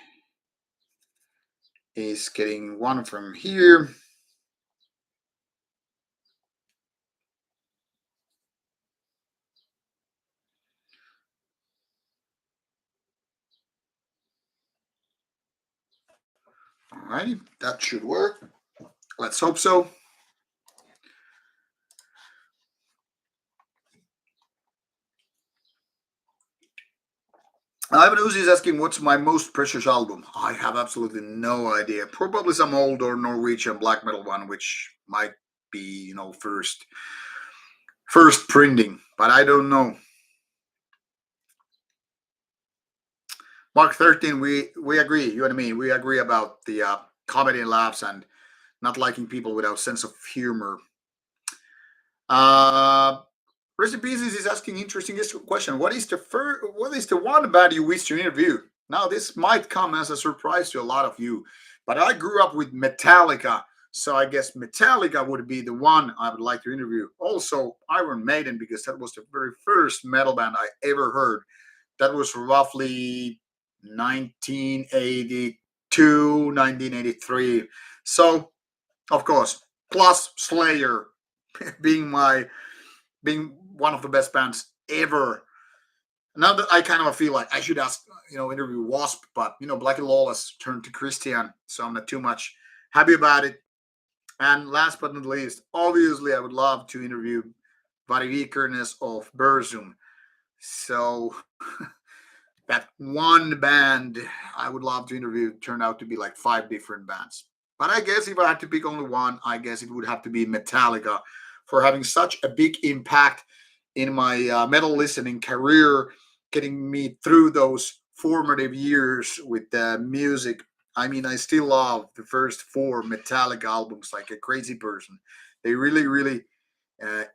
Speaker 1: is getting one from here. Alrighty, that should work. Let's hope so. Ivan Uzi is asking, "What's my most precious album?" I have absolutely no idea. Probably some old or Norwegian black metal one, which might be, first printing, but I don't know. Mark 13, we agree. You and me, we agree about the comedy and laughs and not liking people without sense of humor. Uh, Rest Pieces is asking interesting question. What is the one band you wish to interview? Now this might come as a surprise to a lot of you, but I grew up with Metallica, so I guess Metallica would be the one I would like to interview. Also Iron Maiden, because that was the very first metal band I ever heard. That was roughly 1982, 1983. So of course, plus Slayer being my being one of the best bands ever. Now that I kind of feel like I should ask, interview Wasp, but Black and Lawless turned to Christian, so I'm not too much happy about it. And last but not least, obviously, I would love to interview Varivikernes of Burzum. So that one band I would love to interview turned out to be like five different bands. But I guess if I had to pick only one, I guess it would have to be Metallica for having such a big impact in my metal listening career, getting me through those formative years with music. I mean, I still love the first four Metallica albums like a crazy person. They really, really they're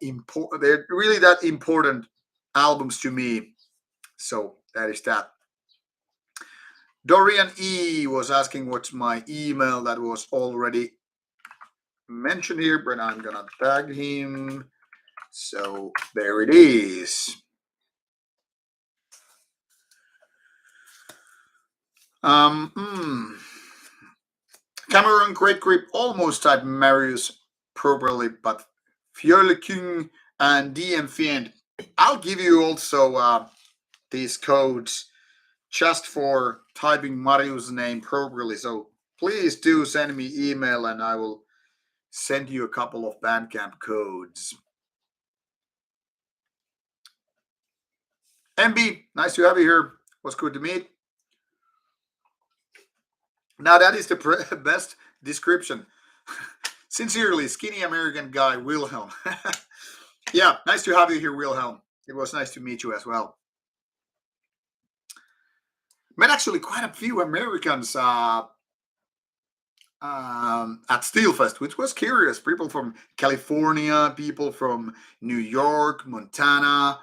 Speaker 1: really that important albums to me. So that is that. Dorian E was asking what's my email. That was already mentioned here, but I'm gonna tag him. So there it is. Um, Cameron Great Grip almost typed Marius properly, but Fjörleking and DM Fiend. I'll give you also these codes just for typing Marius' name properly. So please do send me email and I will send you a couple of Bandcamp codes. MB, nice to have you here. Was good to meet. Now that is the best description. Sincerely, skinny American guy Wilhelm. Yeah, nice to have you here, Wilhelm. It was nice to meet you as well. Met actually quite a few Americans at Steelfest, which was curious. People from California, people from New York, Montana,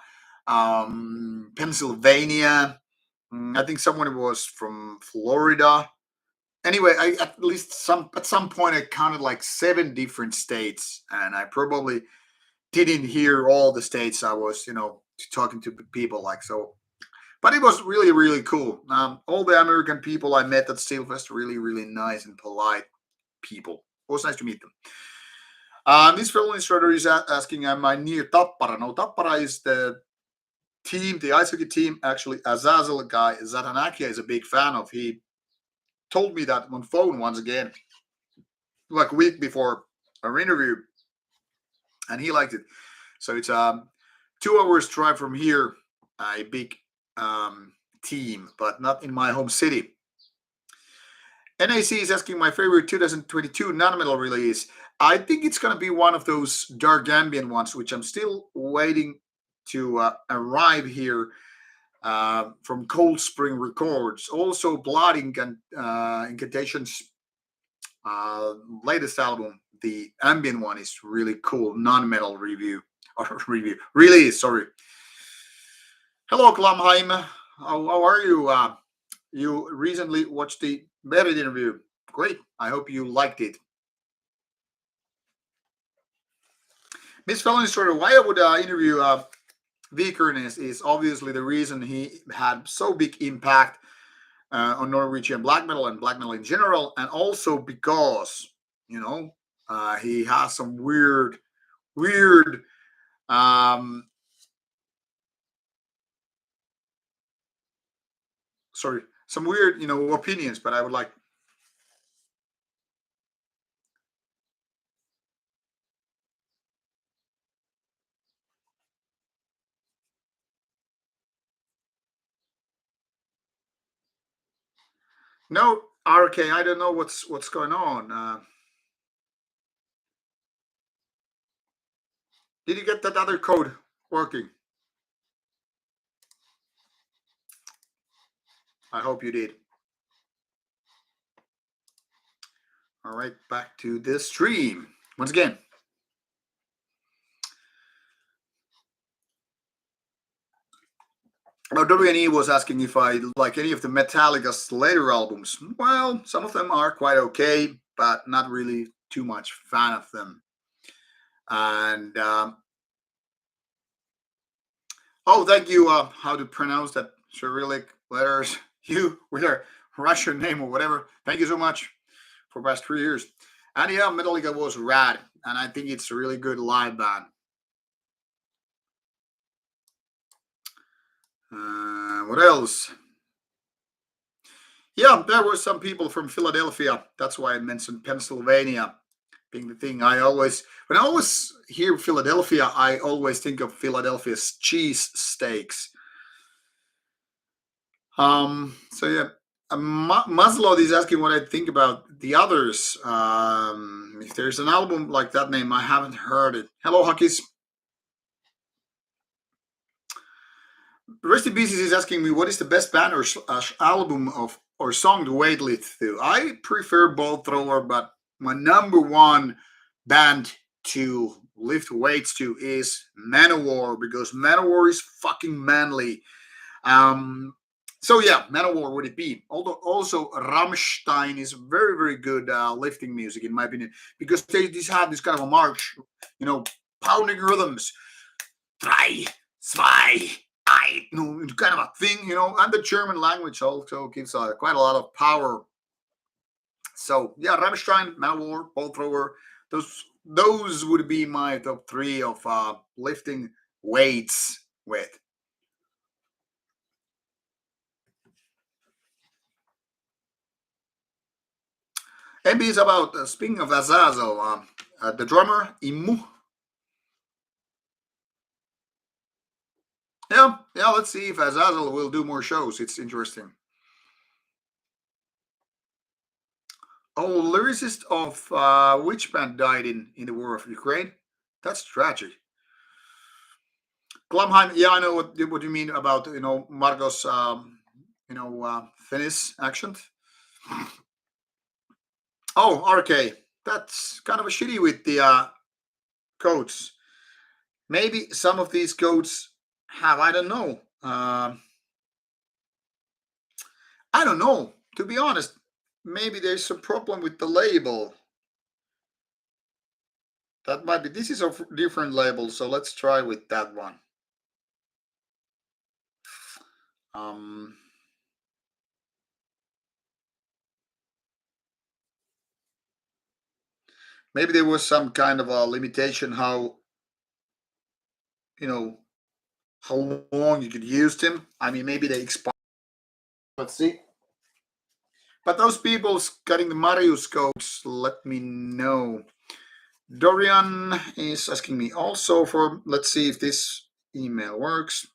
Speaker 1: Pennsylvania. I think someone was from Florida. Anyway, I at least at some point I counted like seven different states, and I probably didn't hear all the states I was, talking to people like so. But it was really, really cool. All the American people I met at Steelfest, really, really nice and polite people. It was nice to meet them. This fellow instructor is asking, am I near Tappara? No, Tappara is the team, the ice hockey team. Actually, Azazel guy, Zatanakia is a big fan of. He told me that on phone once again, like a week before our interview, and he liked it. So it's 2 hours drive from here, a big team, but not in my home city. NAC is asking my favorite 2022 non-metal release. I think it's going to be one of those dark ambient ones, which I'm still waiting to arrive here from Cold Spring Records. Also, Blood Incantations uh, latest album, the ambient one, is really cool. Non-metal review or review release. Sorry. Hello, Klamheim. How are you? You recently watched the Merit interview. Great. I hope you liked it. Miss Felony Story, why I would interview Vikernes is obviously the reason he had so big impact on Norwegian black metal and black metal in general, and also because, he has some weird, um, sorry, some weird, opinions, but I would like. No, RK, I don't know what's going on. Did you get that other code working? I hope you did. All right, back to the stream. Once again, now WNE was asking if I like any of the Metallica's later albums. Well, some of them are quite okay, but not really too much fan of them. And oh, thank you. How to pronounce that Cyrillic letters? You with a Russian name or whatever. Thank you so much for past 3 years. And yeah, Metallica was rad, and I think it's a really good live band. What else? Yeah, there were some people from Philadelphia. That's why I mentioned Pennsylvania being the thing. When I always hear Philadelphia, I always think of Philadelphia's cheese steaks. So yeah, Maslowed is asking what I think about the others. If there's an album like that name, I haven't heard it. Hello, Hockeys. Rusty Pieces is asking me what is the best band or album of or song to weightlist to. I prefer Bolt Thrower, but my number one band to lift weights to is Manowar because Manowar is fucking manly. Um, so yeah, Manowar would it be? Although also Rammstein is very very good lifting music in my opinion because they just have this kind of a march, pounding rhythms. Drei, zwei, I, kind of a thing, and the German language also gives quite a lot of power. So yeah, Rammstein, Manowar, Ball Thrower, those would be my top three of lifting weights with. MB is about speaking of Azazel, the drummer Imu. Yeah. Let's see if Azazel will do more shows. It's interesting. Oh, lyricist of which band died in the war of Ukraine? That's tragic. Glumheim, yeah, I know what you mean about Margot's Finnish accent. Oh, RK, that's kind of a shitty with the codes. Maybe some of these codes have I don't know. I don't know. To be honest, maybe there's a problem with the label. That might be. This is a different label, so let's try with that one. Um, maybe there was some kind of a limitation how you know how long you could use them. I mean, maybe they expire. Let's see. But those people cutting the Marius codes, let me know. Dorian is asking me also for. Let's see if this email works.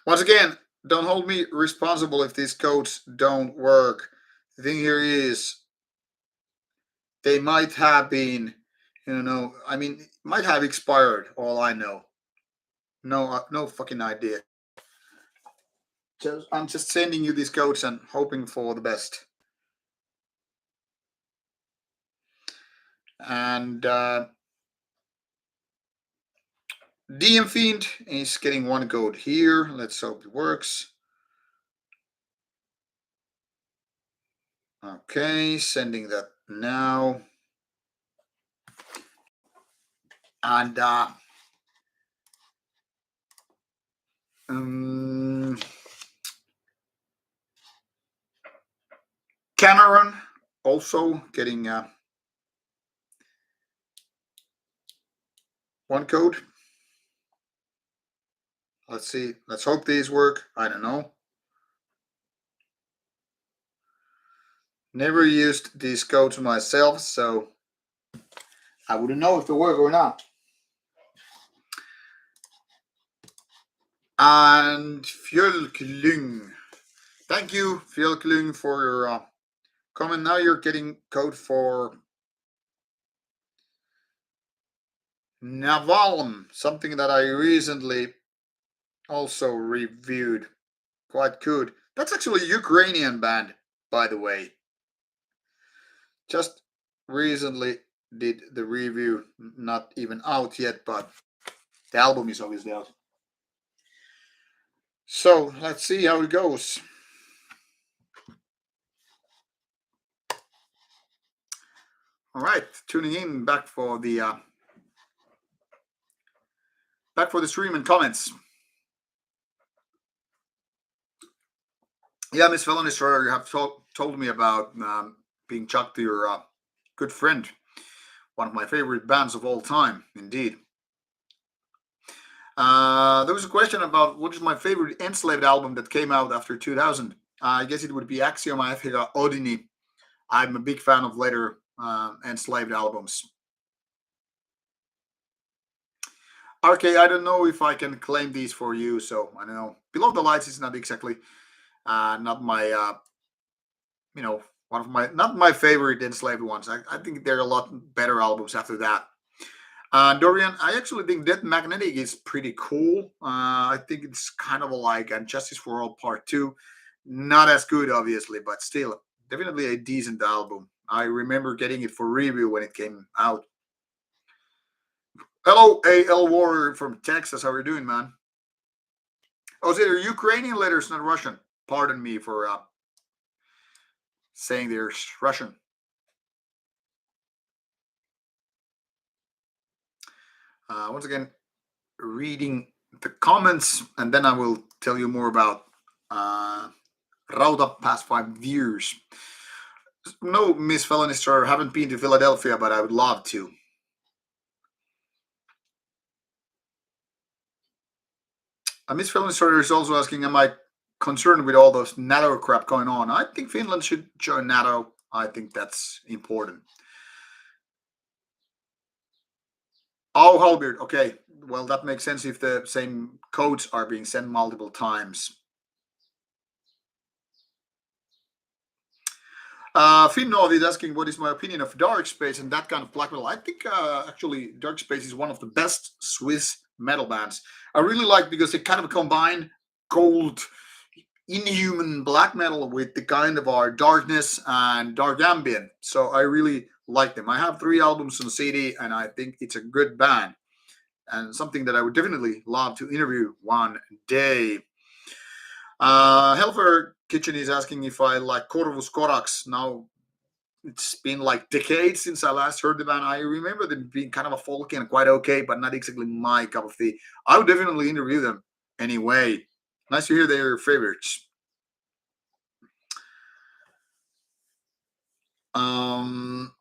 Speaker 1: Once again, don't hold me responsible if these codes don't work. The thing here is they might have been, I mean, might have expired. All I know, no fucking idea. I'm just sending you these codes and hoping for the best. And DM Fiend is getting one code here. Let's hope it works. Okay, sending that now. And Cameron also getting one code. Let's see. Let's hope these work. I don't know. Never used these codes myself, so I wouldn't know if they work or not. And Fjölklyng Thank you, Fjellkling, for your comment. Now you're getting code for Navalm, something that I recently also reviewed. Quite good. That's actually a Ukrainian band, by the way. Just recently did the review, not even out yet, but the album is obviously out. So let's see how it goes. All right, tuning in back for the stream and comments. Yeah, Miss Felonister, you have told me about being chucked to your good friend, one of my favorite bands of all time, indeed. There was a question about what is my favorite Enslaved album that came out after 2000. I guess it would be Axioma Ethica Odini. I'm a big fan of later Enslaved albums. RK, I don't know if I can claim these for you, so I don't know. Below the Lights is not exactly not my one of my not my favorite enslaved ones. I think there are a lot better albums after that. Dorian, I actually think Death Magnetic is pretty cool. I think it's kind of like and Justice for All Part Two, not as good obviously, but still definitely a decent album. I remember getting it for review when it came out. Hello, AL Warrior from Texas. How are you doing, man? Oh, they're Ukrainian letters, not Russian. Pardon me for saying they're Russian. Once again, reading the comments, and then I will tell you more about Rauta past 5 years. No, Miss Felonister, haven't been to Philadelphia, but I would love to. Miss Felonister is also asking, am I concerned with all those NATO crap going on? I think Finland should join NATO. I think that's important. Oh, Halbeard. Okay. Well, that makes sense if the same codes are being sent multiple times. Finnov is asking what is my opinion of Dark Space and that kind of black metal. I think actually Dark Space is one of the best Swiss metal bands. I really like because they kind of combine cold, inhuman black metal with the kind of our darkness and dark ambient. So I really like them. I have 3 albums on CD, and I think it's a good band and something that I would definitely love to interview one day. Helfer Kitchen is asking if I like Corvus Corax. Now, it's been like decades since I last heard the band. I remember them being kind of a folky and quite okay, but not exactly my cup of tea. I would definitely interview them anyway. Nice to hear their favorites. Um,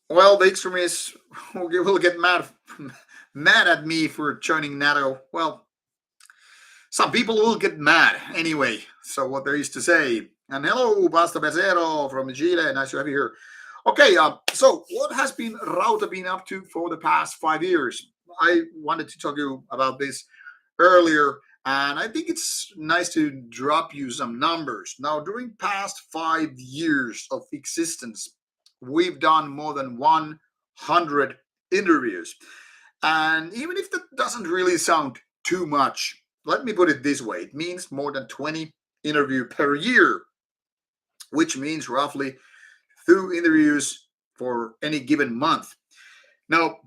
Speaker 1: well, the extremists will get mad at me for joining NATO. Well, some people will get mad anyway. So what there is to say. And hello, Basta Bezero from Chile. Nice to have you here. Okay, so what has been Rauta been up to for the past 5 years? I wanted to talk to you about this earlier, and I think it's nice to drop you some numbers. Now, during past 5 years of existence, we've done more than 100 interviews. And even if that doesn't really sound too much, let me put it this way. It means more than 20 interview per year, which means roughly 2 interviews for any given month. Now,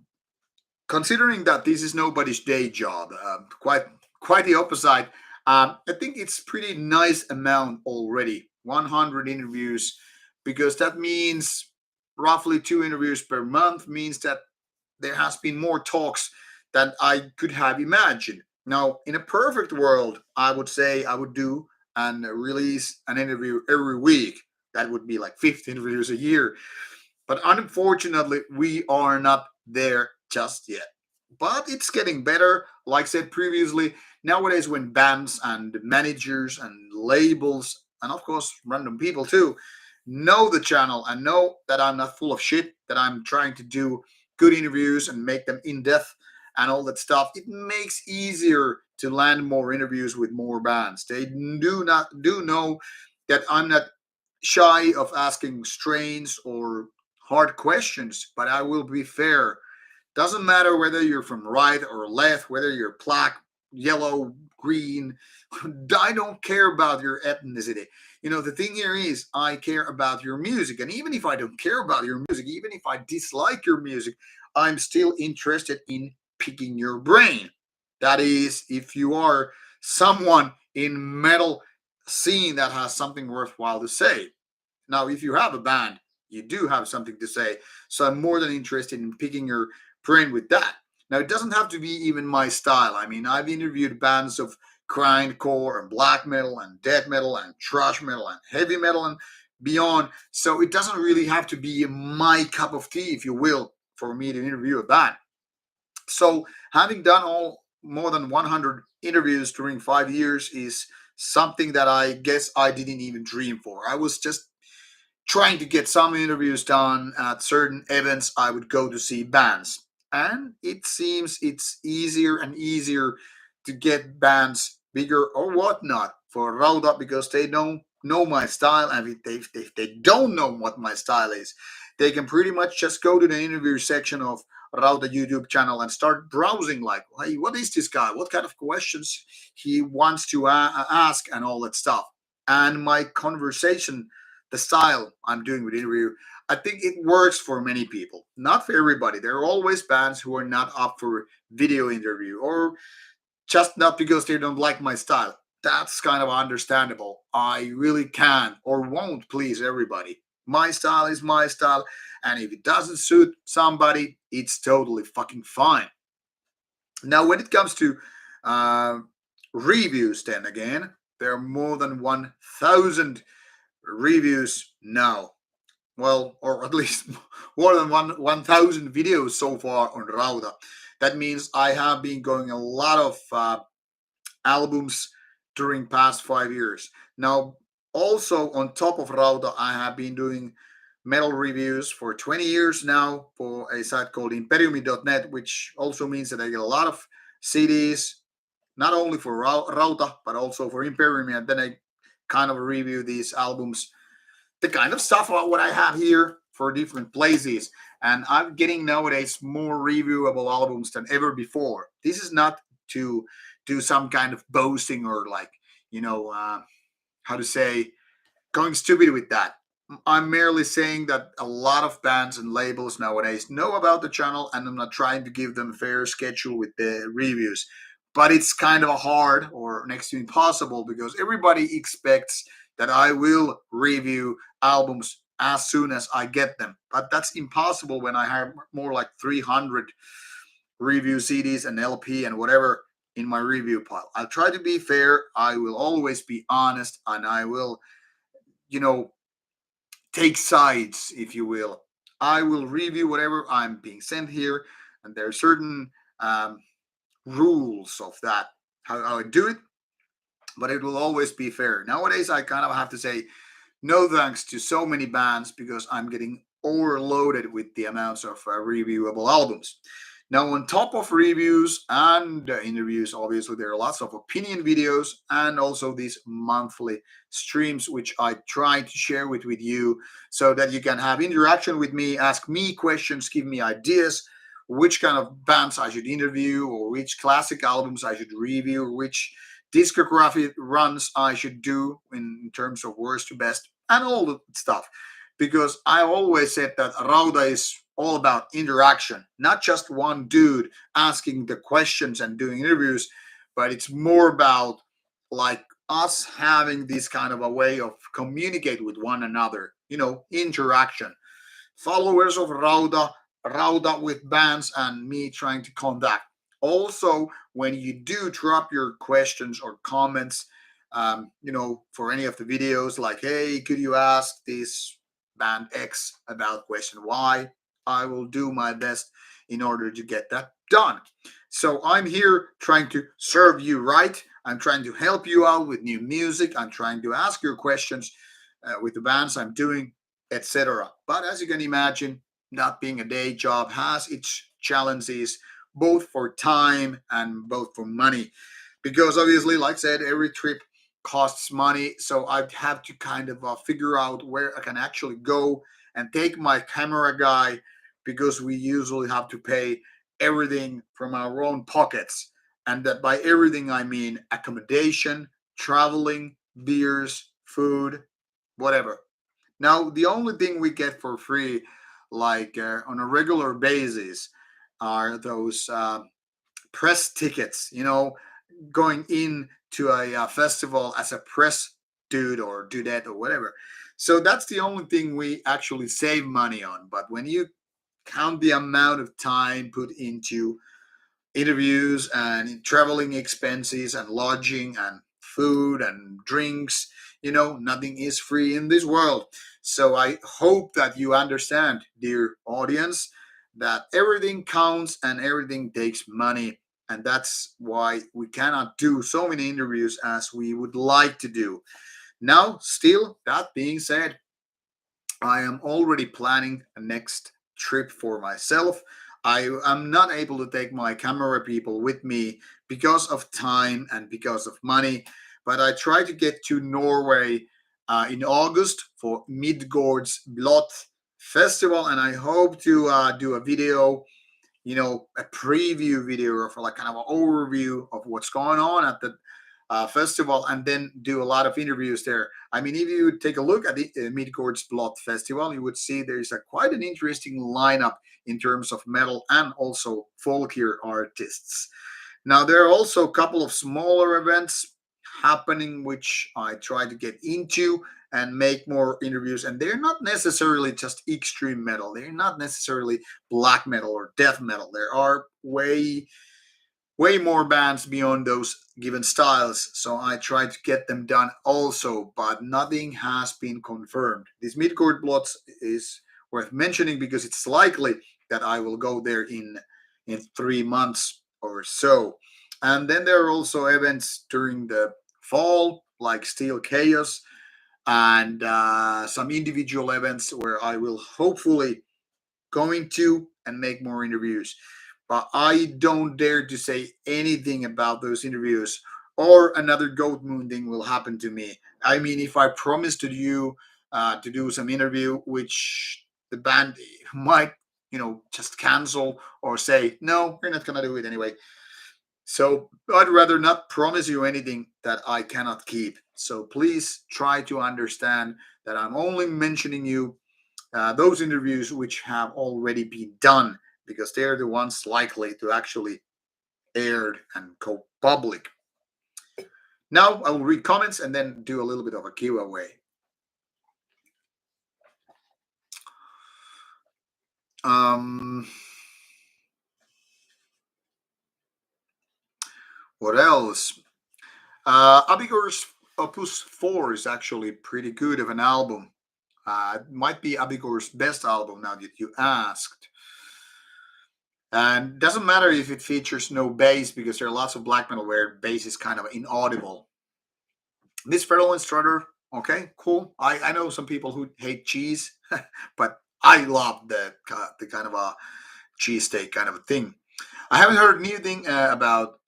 Speaker 1: considering that this is nobody's day job, quite the opposite. I think it's pretty nice amount already. 100 interviews, because that means roughly 2 interviews per month. Means that there has been more talks than I could have imagined. Now, in a perfect world, I would say I would do and release an interview every week. That would be like 50 interviews a year. But unfortunately, we are not there just yet. But it's getting better. Like I said previously, nowadays when bands and managers and labels, and of course random people too, know the channel and know that I'm not full of shit, that I'm trying to do good interviews and make them in depth and all that stuff, it makes easier to land more interviews with more bands. They do know that I'm not shy of asking strange or hard questions, but I will be fair. Doesn't matter whether you're from right or left, whether you're black, yellow, green. I don't care about your ethnicity. The thing here is, I care about your music. And even if I don't care about your music, even if I dislike your music, I'm still interested in picking your brain. That is, if you are someone in metal scene that has something worthwhile to say. Now, if you have a band, you do have something to say. So I'm more than interested in picking your brain with that. Now, it doesn't have to be even my style. I mean, I've interviewed bands of grindcore and black metal and death metal and thrash metal and heavy metal and beyond. So it doesn't really have to be my cup of tea, if you will, for me to interview a band. So having done all more than 100 interviews during 5 years is something that I guess I didn't even dream for. I was just trying to get some interviews done at certain events I would go to see bands. And it seems it's easier and easier to get bands bigger or whatnot for Rauta because they don't know my style. And if they don't know what my style is, they can pretty much just go to the interview section of Rauta YouTube channel and start browsing like, hey, what is this guy? What kind of questions he wants to ask and all that stuff. And my conversation, the style I'm doing with interview, I think it works for many people, not for everybody. There are always bands who are not up for video interview or just not because they don't like my style. That's kind of understandable. I really can or won't please everybody. My style is my style, and if it doesn't suit somebody, it's totally fucking fine. Now, when it comes to uh, reviews, then again, there are more than 1,000 reviews now. Well, or at least more than 1,000 videos so far on Rauta. That means I have been going a lot of albums during past 5 years. Now, also on top of Rauta, I have been doing metal reviews for 20 years now for a site called imperiumi.net, which also means that I get a lot of CDs, not only for Rauta, but also for Imperium. And then I kind of review these albums, the kind of stuff about what I have here for different places. And I'm getting nowadays more reviewable albums than ever before. This is not to do some kind of boasting or like, how to say, going stupid with that. I'm merely saying that a lot of bands and labels nowadays know about the channel, and I'm not trying to give them a fair schedule with the reviews. But it's kind of a hard or next to impossible because everybody expects that I will review albums as soon as I get them. But that's impossible when I have more like 300 review CDs and LP and whatever in my review pile. I'll try to be fair. I will always be honest, and I will, you know, take sides, if you will. I will review whatever I'm being sent here, and there are certain rules of that, how I do it, but it will always be fair. Nowadays, I kind of have to say no thanks to so many bands because I'm getting overloaded with the amounts of reviewable albums. Now, on top of reviews and interviews, obviously, there are lots of opinion videos and also these monthly streams, which I try to share with you so that you can have interaction with me, ask me questions, give me ideas, which kind of bands I should interview, or which classic albums I should review, or which discography runs I should do in terms of worst to best, and all the stuff. Because I always said that Rauta is all about interaction, not just one dude asking the questions and doing interviews, but it's more about like us having this kind of a way of communicate with one another, interaction. Followers of Rauta with bands, and me trying to contact. Also, when you do drop your questions or comments, for any of the videos, like, hey, could you ask this band X about question Y? I will do my best in order to get that done. So I'm here trying to serve you right. I'm trying to help you out with new music. I'm trying to ask your questions with the bands I'm doing, etc. But as you can imagine, not being a day job has its challenges both for time and both for money. Because obviously, like I said, every trip costs money. So I have to kind of figure out where I can actually go and take my camera guy, because we usually have to pay everything from our own pockets. And that by everything, I mean accommodation, traveling, beers, food, whatever. Now, the only thing we get for free, like on a regular basis, are those press tickets, going in to a festival as a press dude or dudette or whatever. So that's the only thing we actually save money on. But when you count the amount of time put into interviews and traveling expenses and lodging and food and drinks, nothing is free in this world. So I hope that you understand, dear audience, that everything counts and everything takes money. And that's why we cannot do so many interviews as we would like to do. Now, still, that being said, I am already planning a next trip for myself. I am not able to take my camera people with me because of time and because of money, but I try to get to Norway in August for Midgårds Blot Festival, and I hope to do a video, a preview video or for like kind of an overview of what's going on at the festival, and then do a lot of interviews there. I mean, if you take a look at the Midgårdsblot Festival, you would see there's a quite an interesting lineup in terms of metal and also folkier artists. Now, there are also a couple of smaller events happening, which I try to get into and make more interviews. And they're not necessarily just extreme metal, they're not necessarily black metal or death metal. There are way more bands beyond those given styles. So I try to get them done also, but nothing has been confirmed. This Midgård Blotz is worth mentioning because it's likely that I will go there in 3 months or so. And then there are also events during the fall, like Steel Chaos, and some individual events where I will hopefully going to and make more interviews. But I don't dare to say anything about those interviews, or another goat moon thing will happen to me. I mean, if I promise to you to do some interview, which the band might, just cancel or say, no, we're not going to do it anyway. So I'd rather not promise you anything that I cannot keep. So please try to understand that I'm only mentioning you those interviews which have already been done, because they're the ones likely to actually air and go public. Now I will read comments and then do a little bit of a giveaway. Um, what else? Abigor's Opus 4 is actually pretty good of an album. It might be Abigor's best album now that you asked. And doesn't matter if it features no bass, because there are lots of black metal where bass is kind of inaudible. This Federal Strutter, okay, cool. I know some people who hate cheese, but I love the kind of a cheesesteak kind of a thing. I haven't heard anything about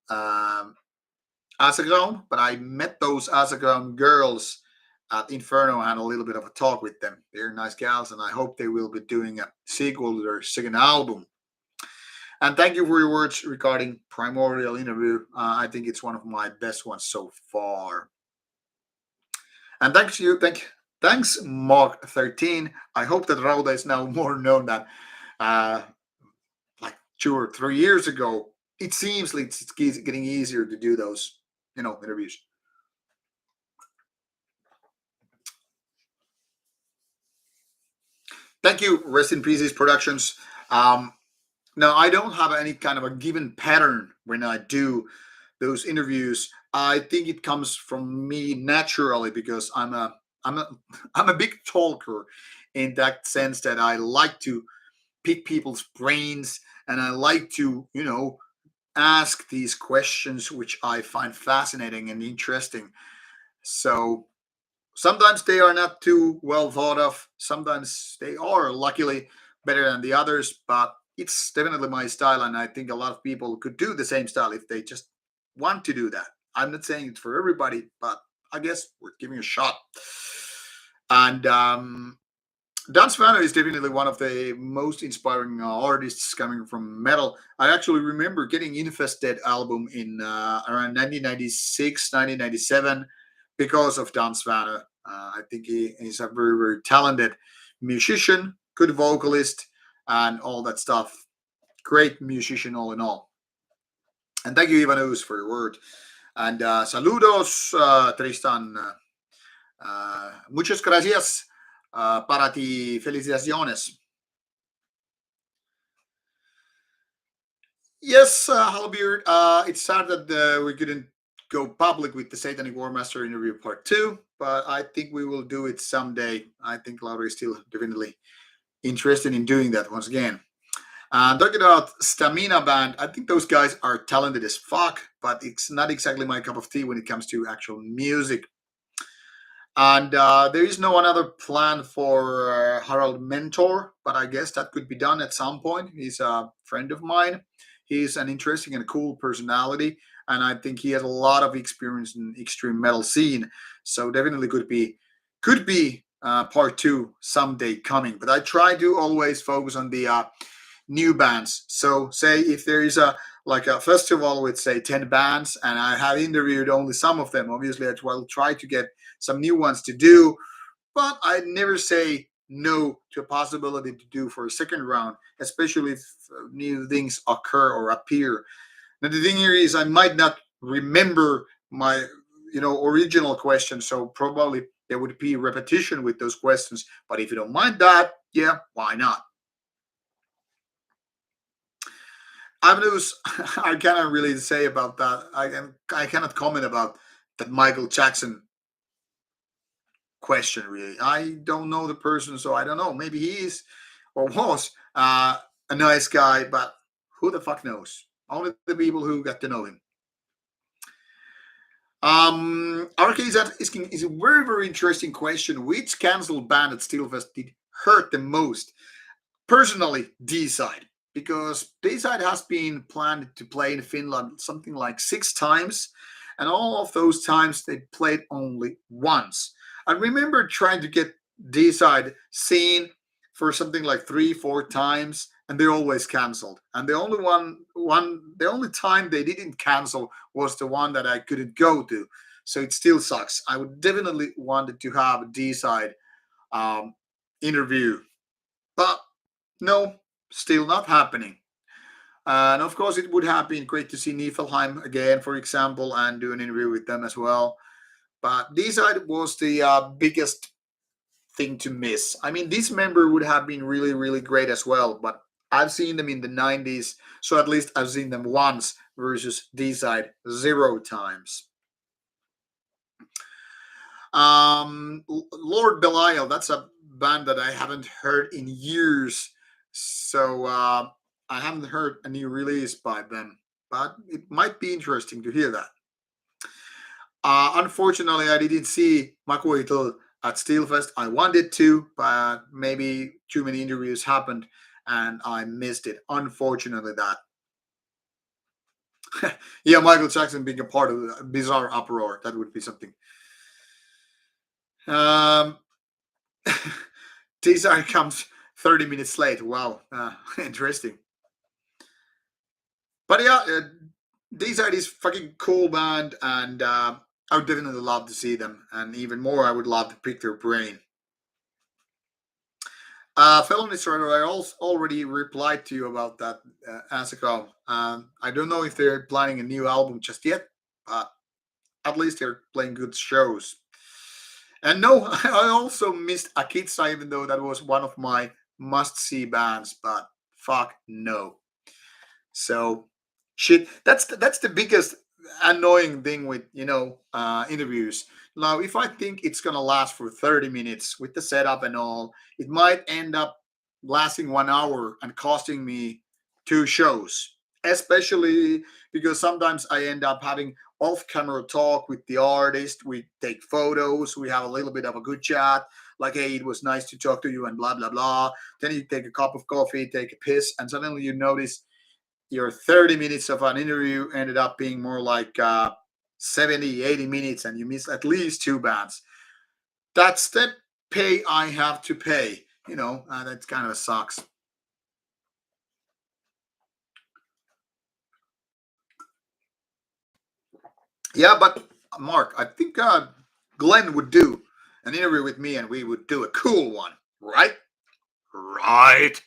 Speaker 1: Asagram, but I met those Asagram girls at Inferno and had a little bit of a talk with them. They're nice gals, and I hope they will be doing a sequel to their second album. And thank you for your words regarding Primordial interview. I think it's one of my best ones so far. And thanks to you, thanks Mark 13. I hope that Rauta is now more known than uh, like 2 or 3 years ago. It seems like it's getting easier to do those, interviews. Thank you, Rest in Pieces Productions. Now, I don't have any kind of a given pattern when I do those interviews. I think it comes from me naturally, because I'm a I'm a big talker, in that sense that I like to pick people's brains, and I like to ask these questions which I find fascinating and interesting. So sometimes they are not too well thought of. Sometimes they are luckily better than the others, but it's definitely my style, and I think a lot of people could do the same style if they just want to do that. I'm not saying it's for everybody, but I guess we're giving it a shot. And Dan Svano is definitely one of the most inspiring artists coming from metal. I actually remember getting Infested album in around 1996, 1997 because of Dan Svano. I think he's a very, very talented musician, good vocalist, and all that stuff. Great musician all in all. And thank you, Ivanus, for your word. And saludos, Tristan. Muchas gracias para ti. Felicitaciones. Yes, Halbeard. It's sad that we couldn't go public with the Satanic War Master interview part two, but I think we will do it someday. I think Laura is still definitely interested in doing that once again. Talking about Stamina Band, I think those guys are talented as fuck, but it's not exactly my cup of tea when it comes to actual music. And there is no another plan for Harald Mentor, but I guess that could be done at some point. He's a friend of mine. He's an interesting and cool personality, and I think he has a lot of experience in extreme metal scene. So definitely could be part two someday coming. But I try to always focus on the new bands. So say if there is a like a festival with say 10 bands and I have interviewed only some of them, obviously I will try to get some new ones to do, but I never say no to a possibility to do for a second round, especially if new things occur or appear. Now the thing here is I might not remember my original question, so probably there would be repetition with those questions. But if you don't mind that, yeah, why not? Avenues, I cannot really say about that. I cannot comment about that Michael Jackson question. Really, I don't know the person, so I don't know. Maybe he is or was a nice guy, but who the fuck knows? Only the people who got to know him. Our case that is a very very interesting question. Which cancelled band at Steelfest did hurt the most? Personally, D-side, because D-side has been planned to play in Finland something like 6 times, and all of those times they played only once. I remember trying to get D-side seen for something like 3, 4 times, and they always canceled. And the only time they didn't cancel was the one that I couldn't go to. So it still sucks. I would definitely wanted to have a D-side um, interview, but no, still not happening. And of course, it would have been great to see Niflheim again, for example, and do an interview with them as well. But D-side was the biggest thing to miss. I mean, this member would have been really, really great as well. But I've seen them in the 90s, so at least I've seen them once versus D-side 0 times. Lord Belial, that's a band that I haven't heard in years. So I haven't heard a new release by them, but it might be interesting to hear that. Unfortunately, I didn't see Makuito at Steelfest. I wanted to, but maybe too many interviews happened and I missed it. Unfortunately, that. Yeah, Michael Jackson being a part of the bizarre uproar, that would be something. Um, Tsar comes 30 minutes late. Wow, interesting. But yeah, these are this fucking cool band, and I would definitely love to see them, and even more, I would love to pick their brain. Felony Strider, I also already replied to you about that Asako. I don't know if they're planning a new album just yet, but at least they're playing good shows. And no, I also missed Akitsa, even though that was one of my must-see bands. But fuck no. So shit. That's the biggest annoying thing with interviews. Now, if I think it's gonna last for 30 minutes with the setup and all, it might end up lasting 1 hour and costing me 2 shows. especially because sometimes I end up having off-camera talk with the artist. We take photos, we have a little bit of a good chat, like, hey, it was nice to talk to you, and blah blah blah. Then you take a cup of coffee, take a piss, and suddenly you notice your 30 minutes of an interview ended up being more like 70, 80 minutes, and you miss at least two bands. That's the pay I have to pay, that kind of sucks. Yeah, but Mark, I think Glenn would do an interview with me, and we would do a cool one, right? Right.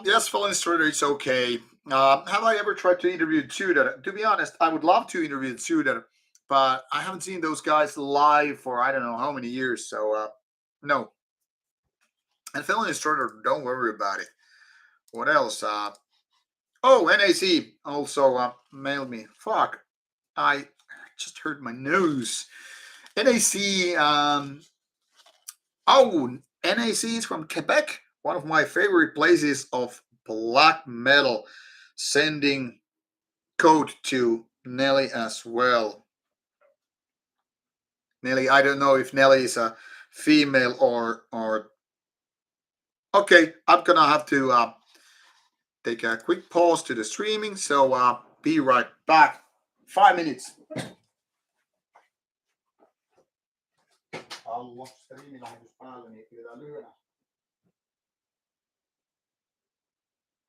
Speaker 1: Yes, fellow instructor, it's okay. Have I ever tried to interview Tudor? To be honest, I would love to interview Tudor, but I haven't seen those guys live for I don't know how many years. So no. And fellow instructor, don't worry about it. What else? Oh, NAC also mailed me. Fuck, I just hurt my nose. NAC. Oh, NAC is from Quebec, one of my favorite places of black metal. Sending code to Nelly as well. Nelly, I don't know if Nelly is a female or. Okay, I'm gonna have to take a quick pause to the streaming, so be right back. 5 minutes. Allo, striimilähetys päällä, niin pidetään lyhyenä.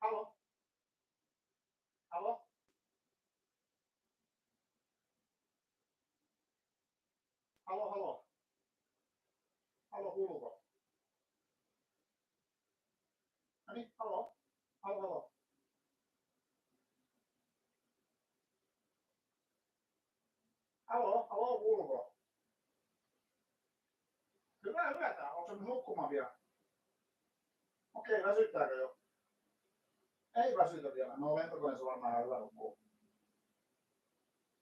Speaker 1: Halo? Halo? Halo, halo? Halo, kuuluuko? No niin, halo? Halo, halo? Halo, halo, kuuluuko? Hyvää yötä. Onko se nukkumaan vielä? Okei, väsyttääkö jo? Ei väsytä vielä. No lentokoneessa varmaan ihan hyvä nukkuu.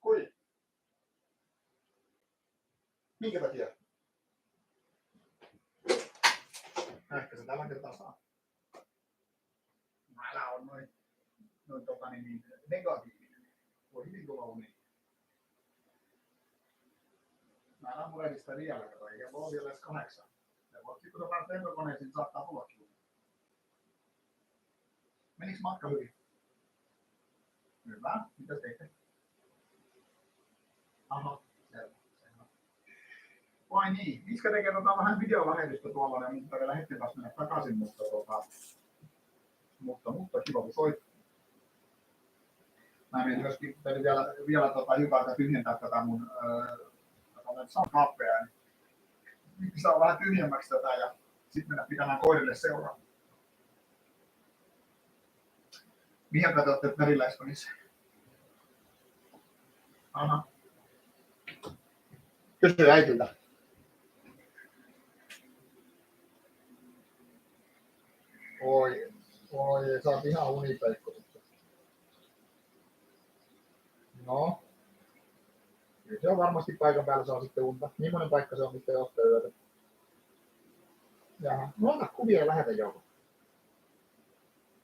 Speaker 1: Kui? Minkä takia? Ehkä se tällä kertaa saa. Älä on noin niin negatiivinen. Voi hyvin tulla uni. Mä en aamurehdi sitä vielä, kato, eikä voi vielä edes 8. Ja voit sitten kun sä pääset lentokoneeseen, saattaa tullakin. Meniks matka hyvin? Hyvä. Mitä teitte? Aha, selvä. Vai niin, Miska tekee vähän videolähetystä tuolla, niin mutta vielä hetken taas mennä takaisin, mutta kiva kun soit. Mä mietin myöskin vielä hiukan tyhjentää tätä mun soundcappeja, niin saa vähän tyhjemmäksi tätä ja sitten mennä pitämään koirille seuraa. Mihin te olette Meriläiskonissa? Aha. Kysy äitiltä. Oi, sä oot ihan unipeikko sitten. No. Kyllä se on varmasti paikan päällä saa sitten unta. Millainen paikka se on, mistä ottaa yötä? Jaha. No ota kuvia ja lähetä joku.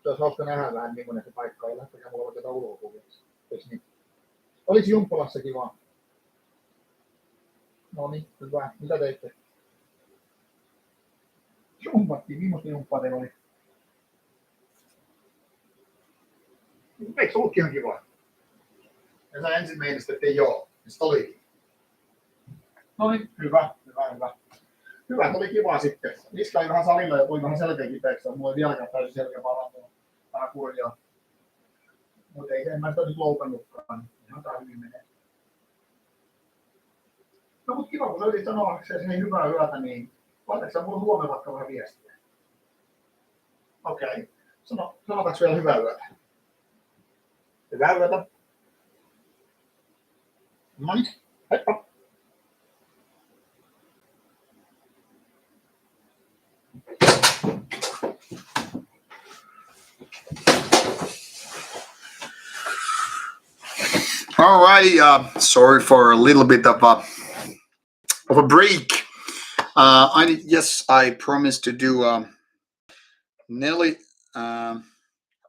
Speaker 1: Se olisi hauska nähdä vähän, millainen se paikka on. Lähettäkää mulla vaikka jotain ulkokuvia. Niin? Olis Jumppalassakin vaan. No niin, hyvä. Mitä teitte? Jumppattiin. Millaista jumppaa teillä oli? Eikö se ollutkin ihan kivaa? Ja sä ensin meinasit, että ei oo. Ja sit olikin. No niin, hyvä. Hyvä, oli kiva sitten. Iskain vähän salilla ja tuli vähän selkeä kipeäksi. Mulla ei vieläkään täysin selkeä parantunut. Vähän kurjaa. Mutta en mä sitä nyt loukannutkaan. Ihan tää hyvin menee. No mut kiva, kun sä yritit sanoa, että se ei hyvää yötä, niin laitatko sä mulle huomenna vaikka vähän viestiä? Okei. Sanotaanko vielä hyvää yötä? Hyvää yötä. No niin, heippa. All righty. Sorry for a little bit of a break. I promised to do Nelly.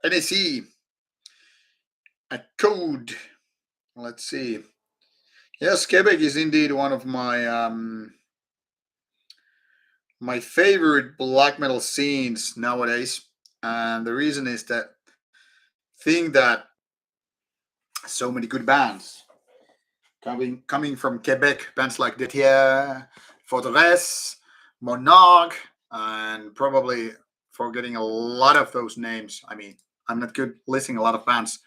Speaker 1: NAC, a code. Let's see. Yes, Quebec is indeed one of my favorite black metal scenes nowadays, and the reason is that thing that so many good bands coming from Quebec, bands like Detier, Forteresse, Monarch, and probably forgetting a lot of those names. I mean, I'm not good listing a lot of bands,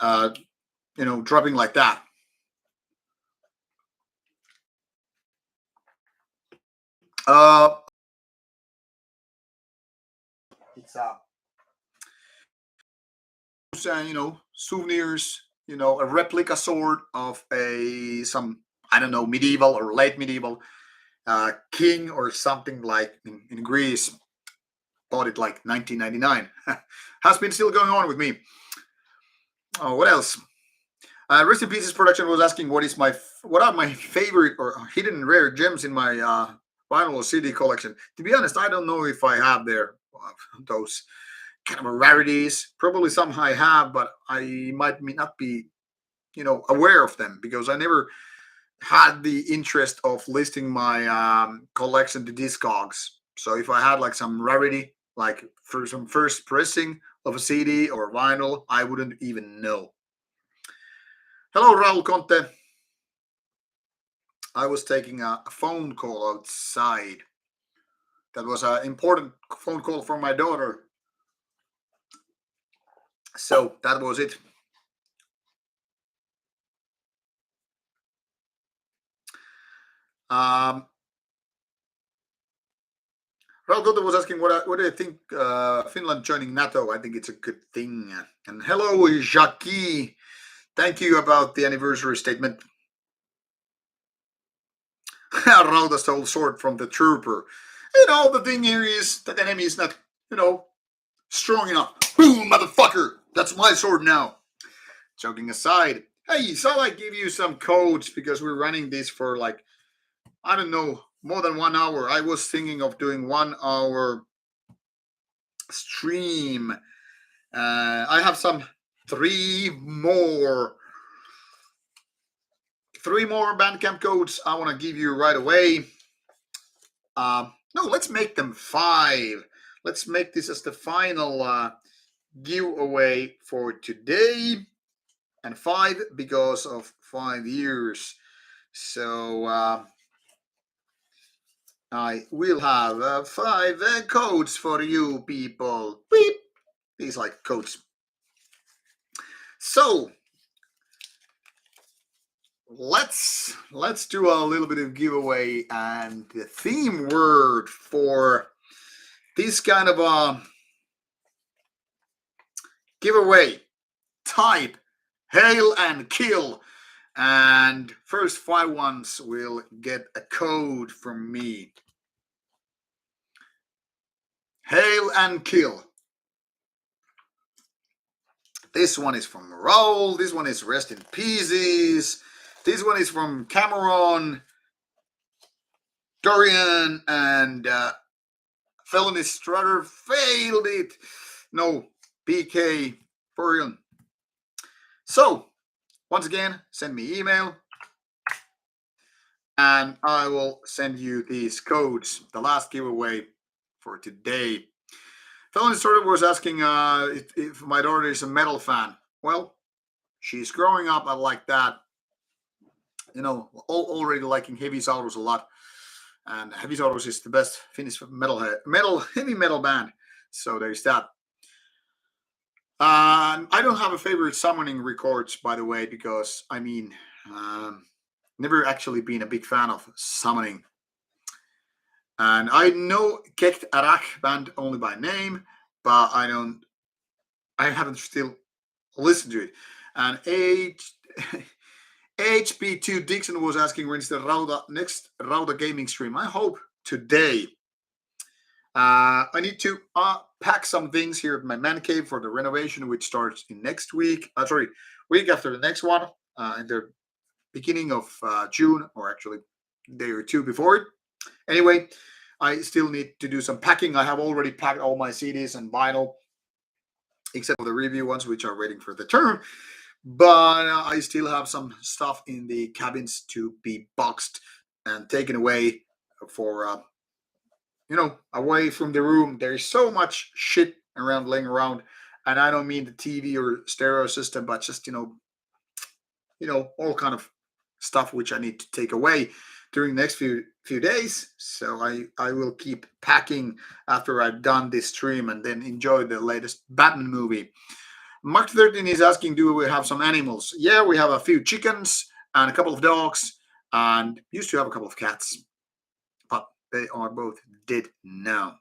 Speaker 1: uh, dropping like that. Uh, it's souvenirs, a replica sword of some, I don't know, medieval or late medieval king or something like in Greece. Bought it like 1999. Has been still going on with me. Oh, what else? Rest in Pieces Production was asking what are my favorite or hidden rare gems in my vinyl or CD collection. To be honest, I don't know if I have those kind of rarities. Probably some I have, but I might not be, aware of them because I never had the interest of listing my collection to Discogs. So if I had like some rarity, like for some first pressing of a CD or vinyl, I wouldn't even know. Hello, Raul Conte. I was taking a phone call outside. That was an important phone call from my daughter. So that was it. Um, Raul Conte was asking what do you think Finland joining NATO? I think it's a good thing. And hello, Jackie. Thank you about the anniversary statement. Rauta stole sword from the trooper. The thing here is that the enemy is not, strong enough. Boom, motherfucker! That's my sword now. Joking aside, hey, shall I give you some codes because we're running this for like, I don't know, more than 1 hour. I was thinking of doing 1 hour stream. I have some three more Bandcamp codes I want to give you right away. No, let's make them 5. Let's make this as the final giveaway for today. And 5 because of 5 years. So I will have 5 codes for you people. Beep. These like codes. So let's do a little bit of giveaway, and the theme word for this kind of a giveaway, type hail and kill, and first 5 ones will get a code from me. Hail and kill. This one is from Raul. This one is Rest in Pieces. This one is from Cameron, Dorian, and Felony Strutter failed it. No, BK, Dorian. So, once again, send me email and I will send you these codes. The last giveaway for today. Felony Strutter was asking if my daughter is a metal fan. Well, she's growing up like that. Already liking Heavy Saurus a lot. And Heavy Saurus is the best Finnish heavy metal band. So there's that. I don't have a favorite summoning records, by the way, because never actually been a big fan of summoning. And I know Kekt Arak band only by name, but I haven't still listened to it. And HP2 Dixon was asking when's the next Rauta gaming stream. I hope today. I need to pack some things here at my man cave for the renovation, which starts in next week. Week after the next one, in the beginning of June, or actually day or two before it. Anyway, I still need to do some packing. I have already packed all my CDs and vinyl. except for the review ones, which are waiting for the turn. But I still have some stuff in the cabins to be boxed and taken away for away from the room. There's so much shit around laying around, and I don't mean the TV or stereo system, but just all kind of stuff which I need to take away during the next few days. So I will keep packing after I've done this stream and then enjoy the latest Batman movie. Mark 13 is asking, do we have some animals? Yeah, we have a few chickens and a couple of dogs, and used to have a couple of cats, but they are both dead now.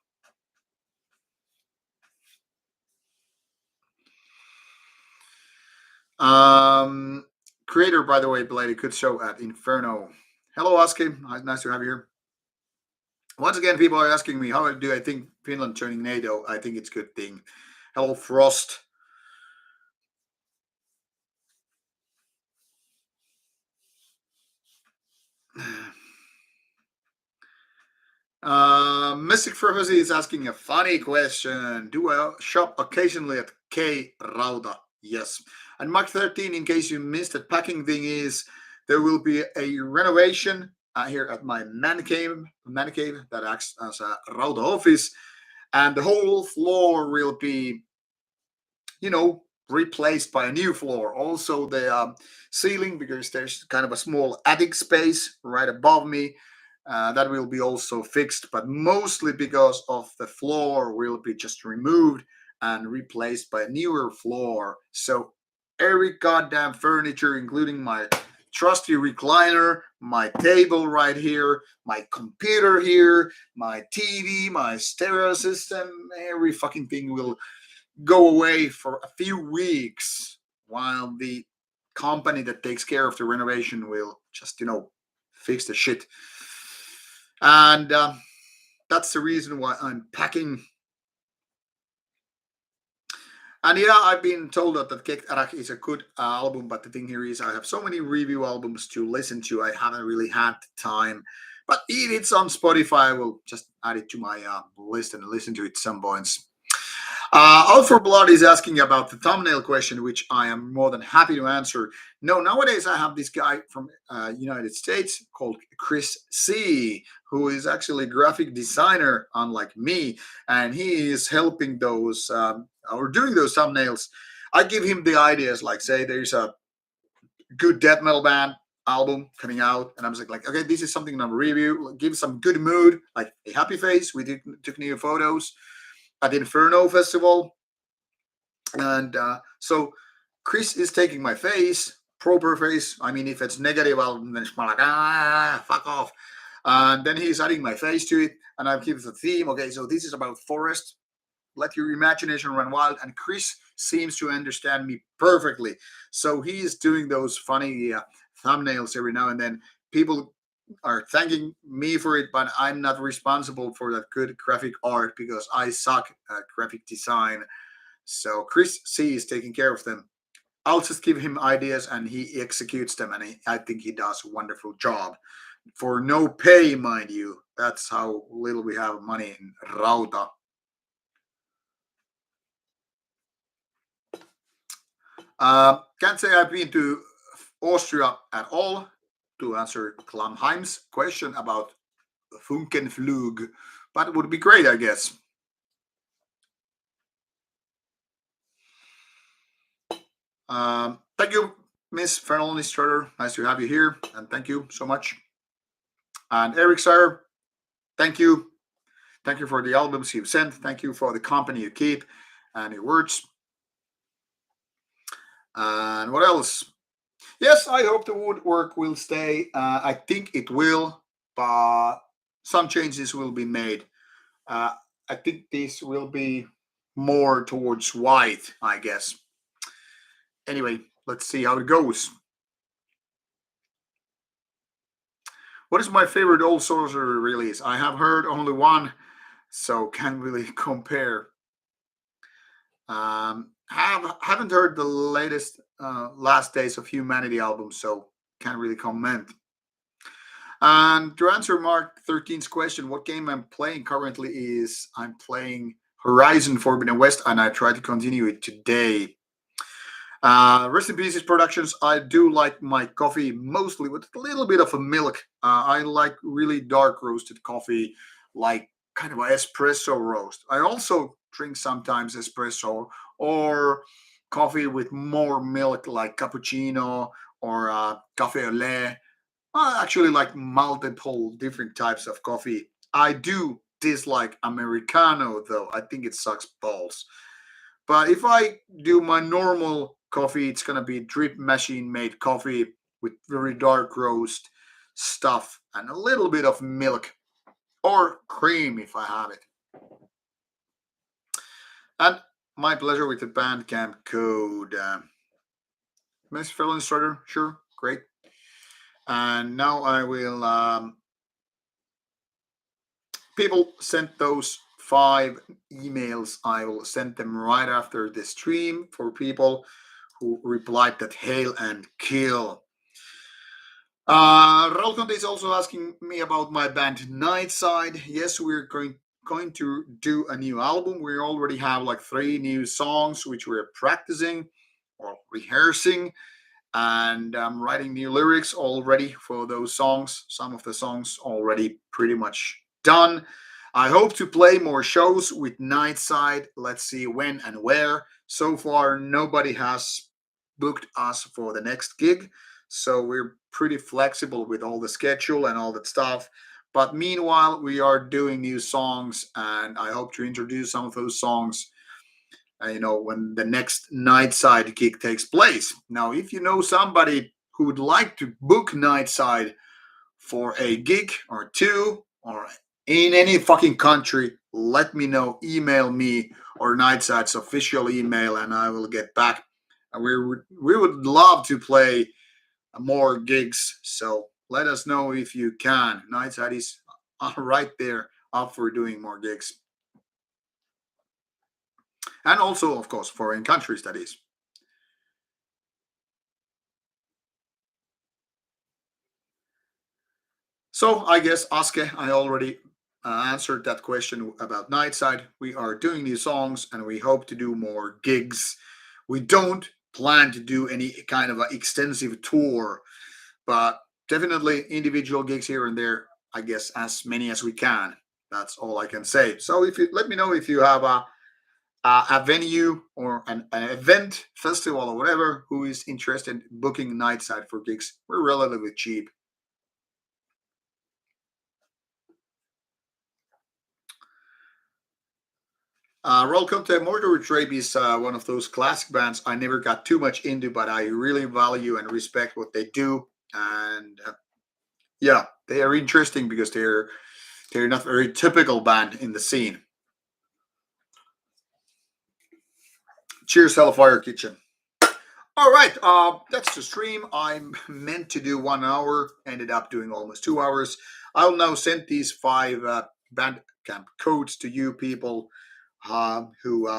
Speaker 1: Creator, by the way, played a good show at Inferno. Hello, Aski. Nice to have you here. Once again, people are asking me, how do I think Finland joining NATO? I think it's a good thing. Hello, Frost. Mystic Prophecy is asking a funny question. Do I shop occasionally at K Rauta? Yes. And Mark 13, in case you missed it, packing thing is there will be a renovation here at my man cave that acts as a Rauta office. And the whole floor will be, replaced by a new floor. Also, the ceiling, because there's kind of a small attic space right above me, that will be also fixed, but mostly because of the floor will be just removed and replaced by a newer floor. So every goddamn furniture, including my trusty recliner, my table right here, my computer here, my TV, my stereo system, every fucking thing will go away for a few weeks while the company that takes care of the renovation will just, fix the shit. And that's the reason why I'm packing. And yeah, I've been told that Kek Arak is a good album, but the thing here is I have so many review albums to listen to, I haven't really had the time. But if it's on Spotify, I will just add it to my list and listen to it some points. Out for Blood is asking about the thumbnail question, which I am more than happy to answer. No, nowadays I have this guy from United States called Chris C, who is actually a graphic designer, unlike me, and he is helping those or doing those thumbnails. I give him the ideas, like say there's a good death metal band album coming out, and I was like, okay, this is something I'm review. Give some good mood, like a happy face. We took new photos at the Inferno Festival. And so Chris is taking my face, proper face. I mean, if it's negative, I'll then like, fuck off. And then he's adding my face to it, and I've given the theme. Okay, so this is about forest. Let your imagination run wild. And Chris seems to understand me perfectly. So he is doing those funny thumbnails every now and then. People are thanking me for it, but I'm not responsible for that good graphic art because I suck at graphic design. So Chris C is taking care of them. I'll just give him ideas and he executes them, and I think he does a wonderful job for no pay, mind you. That's how little we have money in Rauta. Can't say I've been to Austria at all to answer Klamheim's question about Funkenflug, but it would be great, I guess. Thank you, Miss Fernald Strutter. Nice to have you here, and thank you so much. And Eric Sir, thank you. Thank you for the albums you've sent. Thank you for the company you keep and your words. And what else? Yes, I hope the woodwork will stay. I think it will, but some changes will be made. Uh, I think this will be more towards white, I guess. Anyway, let's see how it goes. What is my favorite old sorcerer release? I have heard only one, so can't really compare. Haven't heard the latest Last Days of Humanity album, so can't really comment. And to answer Mark 13's question, what game I'm playing currently is I'm playing Horizon Forbidden West, and I try to continue it today. Rest in Pieces Productions. I do like my coffee mostly with a little bit of a milk. I like really dark roasted coffee, like kind of an espresso roast. I also drink sometimes espresso or coffee with more milk, like cappuccino or cafe au lait. I actually like multiple different types of coffee. I do dislike Americano though. I think it sucks balls. But if I do my normal coffee, it's gonna be drip machine made coffee with very dark roast stuff and a little bit of milk or cream if I have it. And my pleasure with the Bandcamp code. Miss Fellow Instructor, sure, great. And now I will people sent those 5 emails. I will send them right after the stream for people who replied that hail and kill. Rauta is also asking me about my band Nightside. Yes, we're going to do a new album. We already have like 3 new songs which we're practicing or rehearsing, and I'm writing new lyrics already for those songs. Some of the songs already pretty much done. I hope to play more shows with Nightside. Let's see when and where. So far, nobody has booked us for the next gig, so we're pretty flexible with all the schedule and all that stuff. But meanwhile, we are doing new songs, and I hope to introduce some of those songs when the next Nightside gig takes place. Now, if you know somebody who would like to book Nightside for a gig or two or in any fucking country, let me know. Email me or Nightside's official email, and I will get back. And we would love to play more gigs, so let us know if you can. Nightside is right there up for doing more gigs, and also, of course, foreign countries. That is. So I guess Aske, I already answered that question about Nightside. We are doing these songs and we hope to do more gigs. We don't plan to do any kind of an extensive tour, but definitely individual gigs here and there. I guess as many as we can. That's all I can say. So if you let me know if you have a venue or an event, festival or whatever, who is interested in booking Nightside for gigs. We're relatively cheap. Roll Conte Mortar Trape is one of those classic bands I never got too much into, but I really value and respect what they do. And yeah, they are interesting because they're not very typical band in the scene. Cheers, Hellfire Kitchen. All right, that's the stream. I'm meant to do 1 hour, ended up doing almost 2 hours. I'll now send these 5 Bandcamp codes to you people who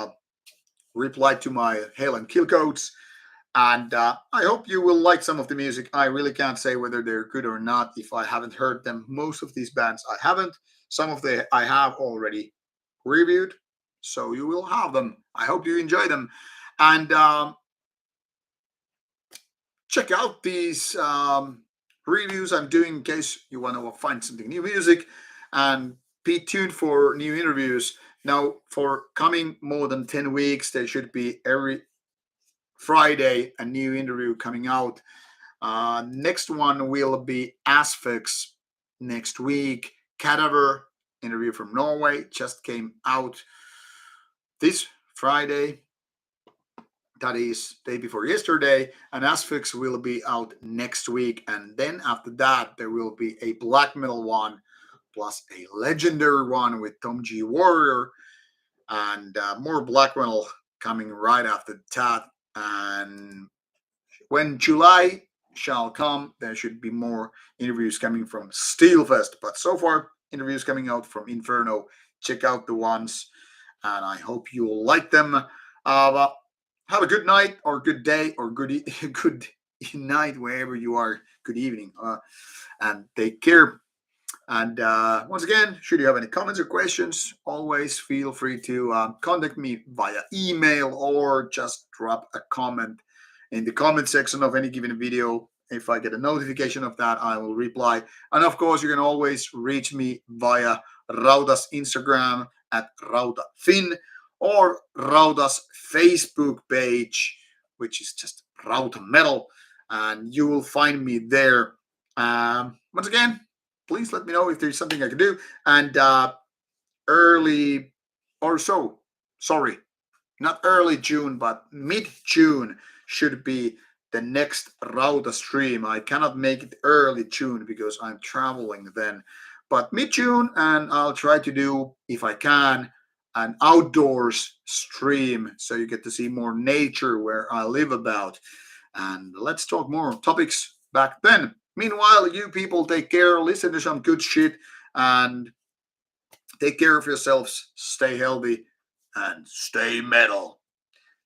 Speaker 1: replied to my hail and kill codes. And I hope you will like some of the music. I really can't say whether they're good or not if I haven't heard them. Most of these bands I haven't. Some of the I have already reviewed, so you will have them. I hope you enjoy them, and check out these reviews I'm doing in case you want to find something new music, and be tuned for new interviews. Now, for coming more than 10 weeks, there should be every Friday a new interview coming out. Next one will be Asphyx next week. Cadaver interview from Norway just came out this Friday. That is day before yesterday, and Asphyx will be out next week. And then after that, there will be a black metal one plus a legendary one with Tom G. Warrior, and more black metal coming right after that. And when July shall come, there should be more interviews coming from Steelfest. But so far, interviews coming out from Inferno. Check out the ones, and I hope you will like them. Have a good night, or good day, or good night wherever you are. Good evening, and take care. And once again, should you have any comments or questions, always feel free to contact me via email or just drop a comment in the comment section of any given video. If I get a notification of that, I will reply. And of course, you can always reach me via Rauta's Instagram at RautaFin or Rauta's Facebook page, which is just Rauta Metal, and you will find me there. Once again, please let me know if there's something I can do. And early or so, sorry, not early June, but mid June should be the next Rauta stream. I cannot make it early June because I'm traveling then, but mid June, and I'll try to do, if I can, an outdoors stream so you get to see more nature where I live about. And let's talk more topics back then. Meanwhile, you people take care, listen to some good shit, and take care of yourselves, stay healthy, and stay metal.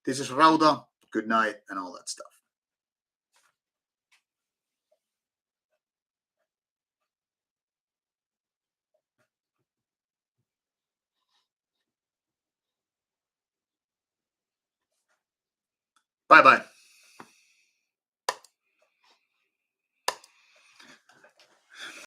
Speaker 1: This is Rauta. Good night, and all that stuff. Bye bye.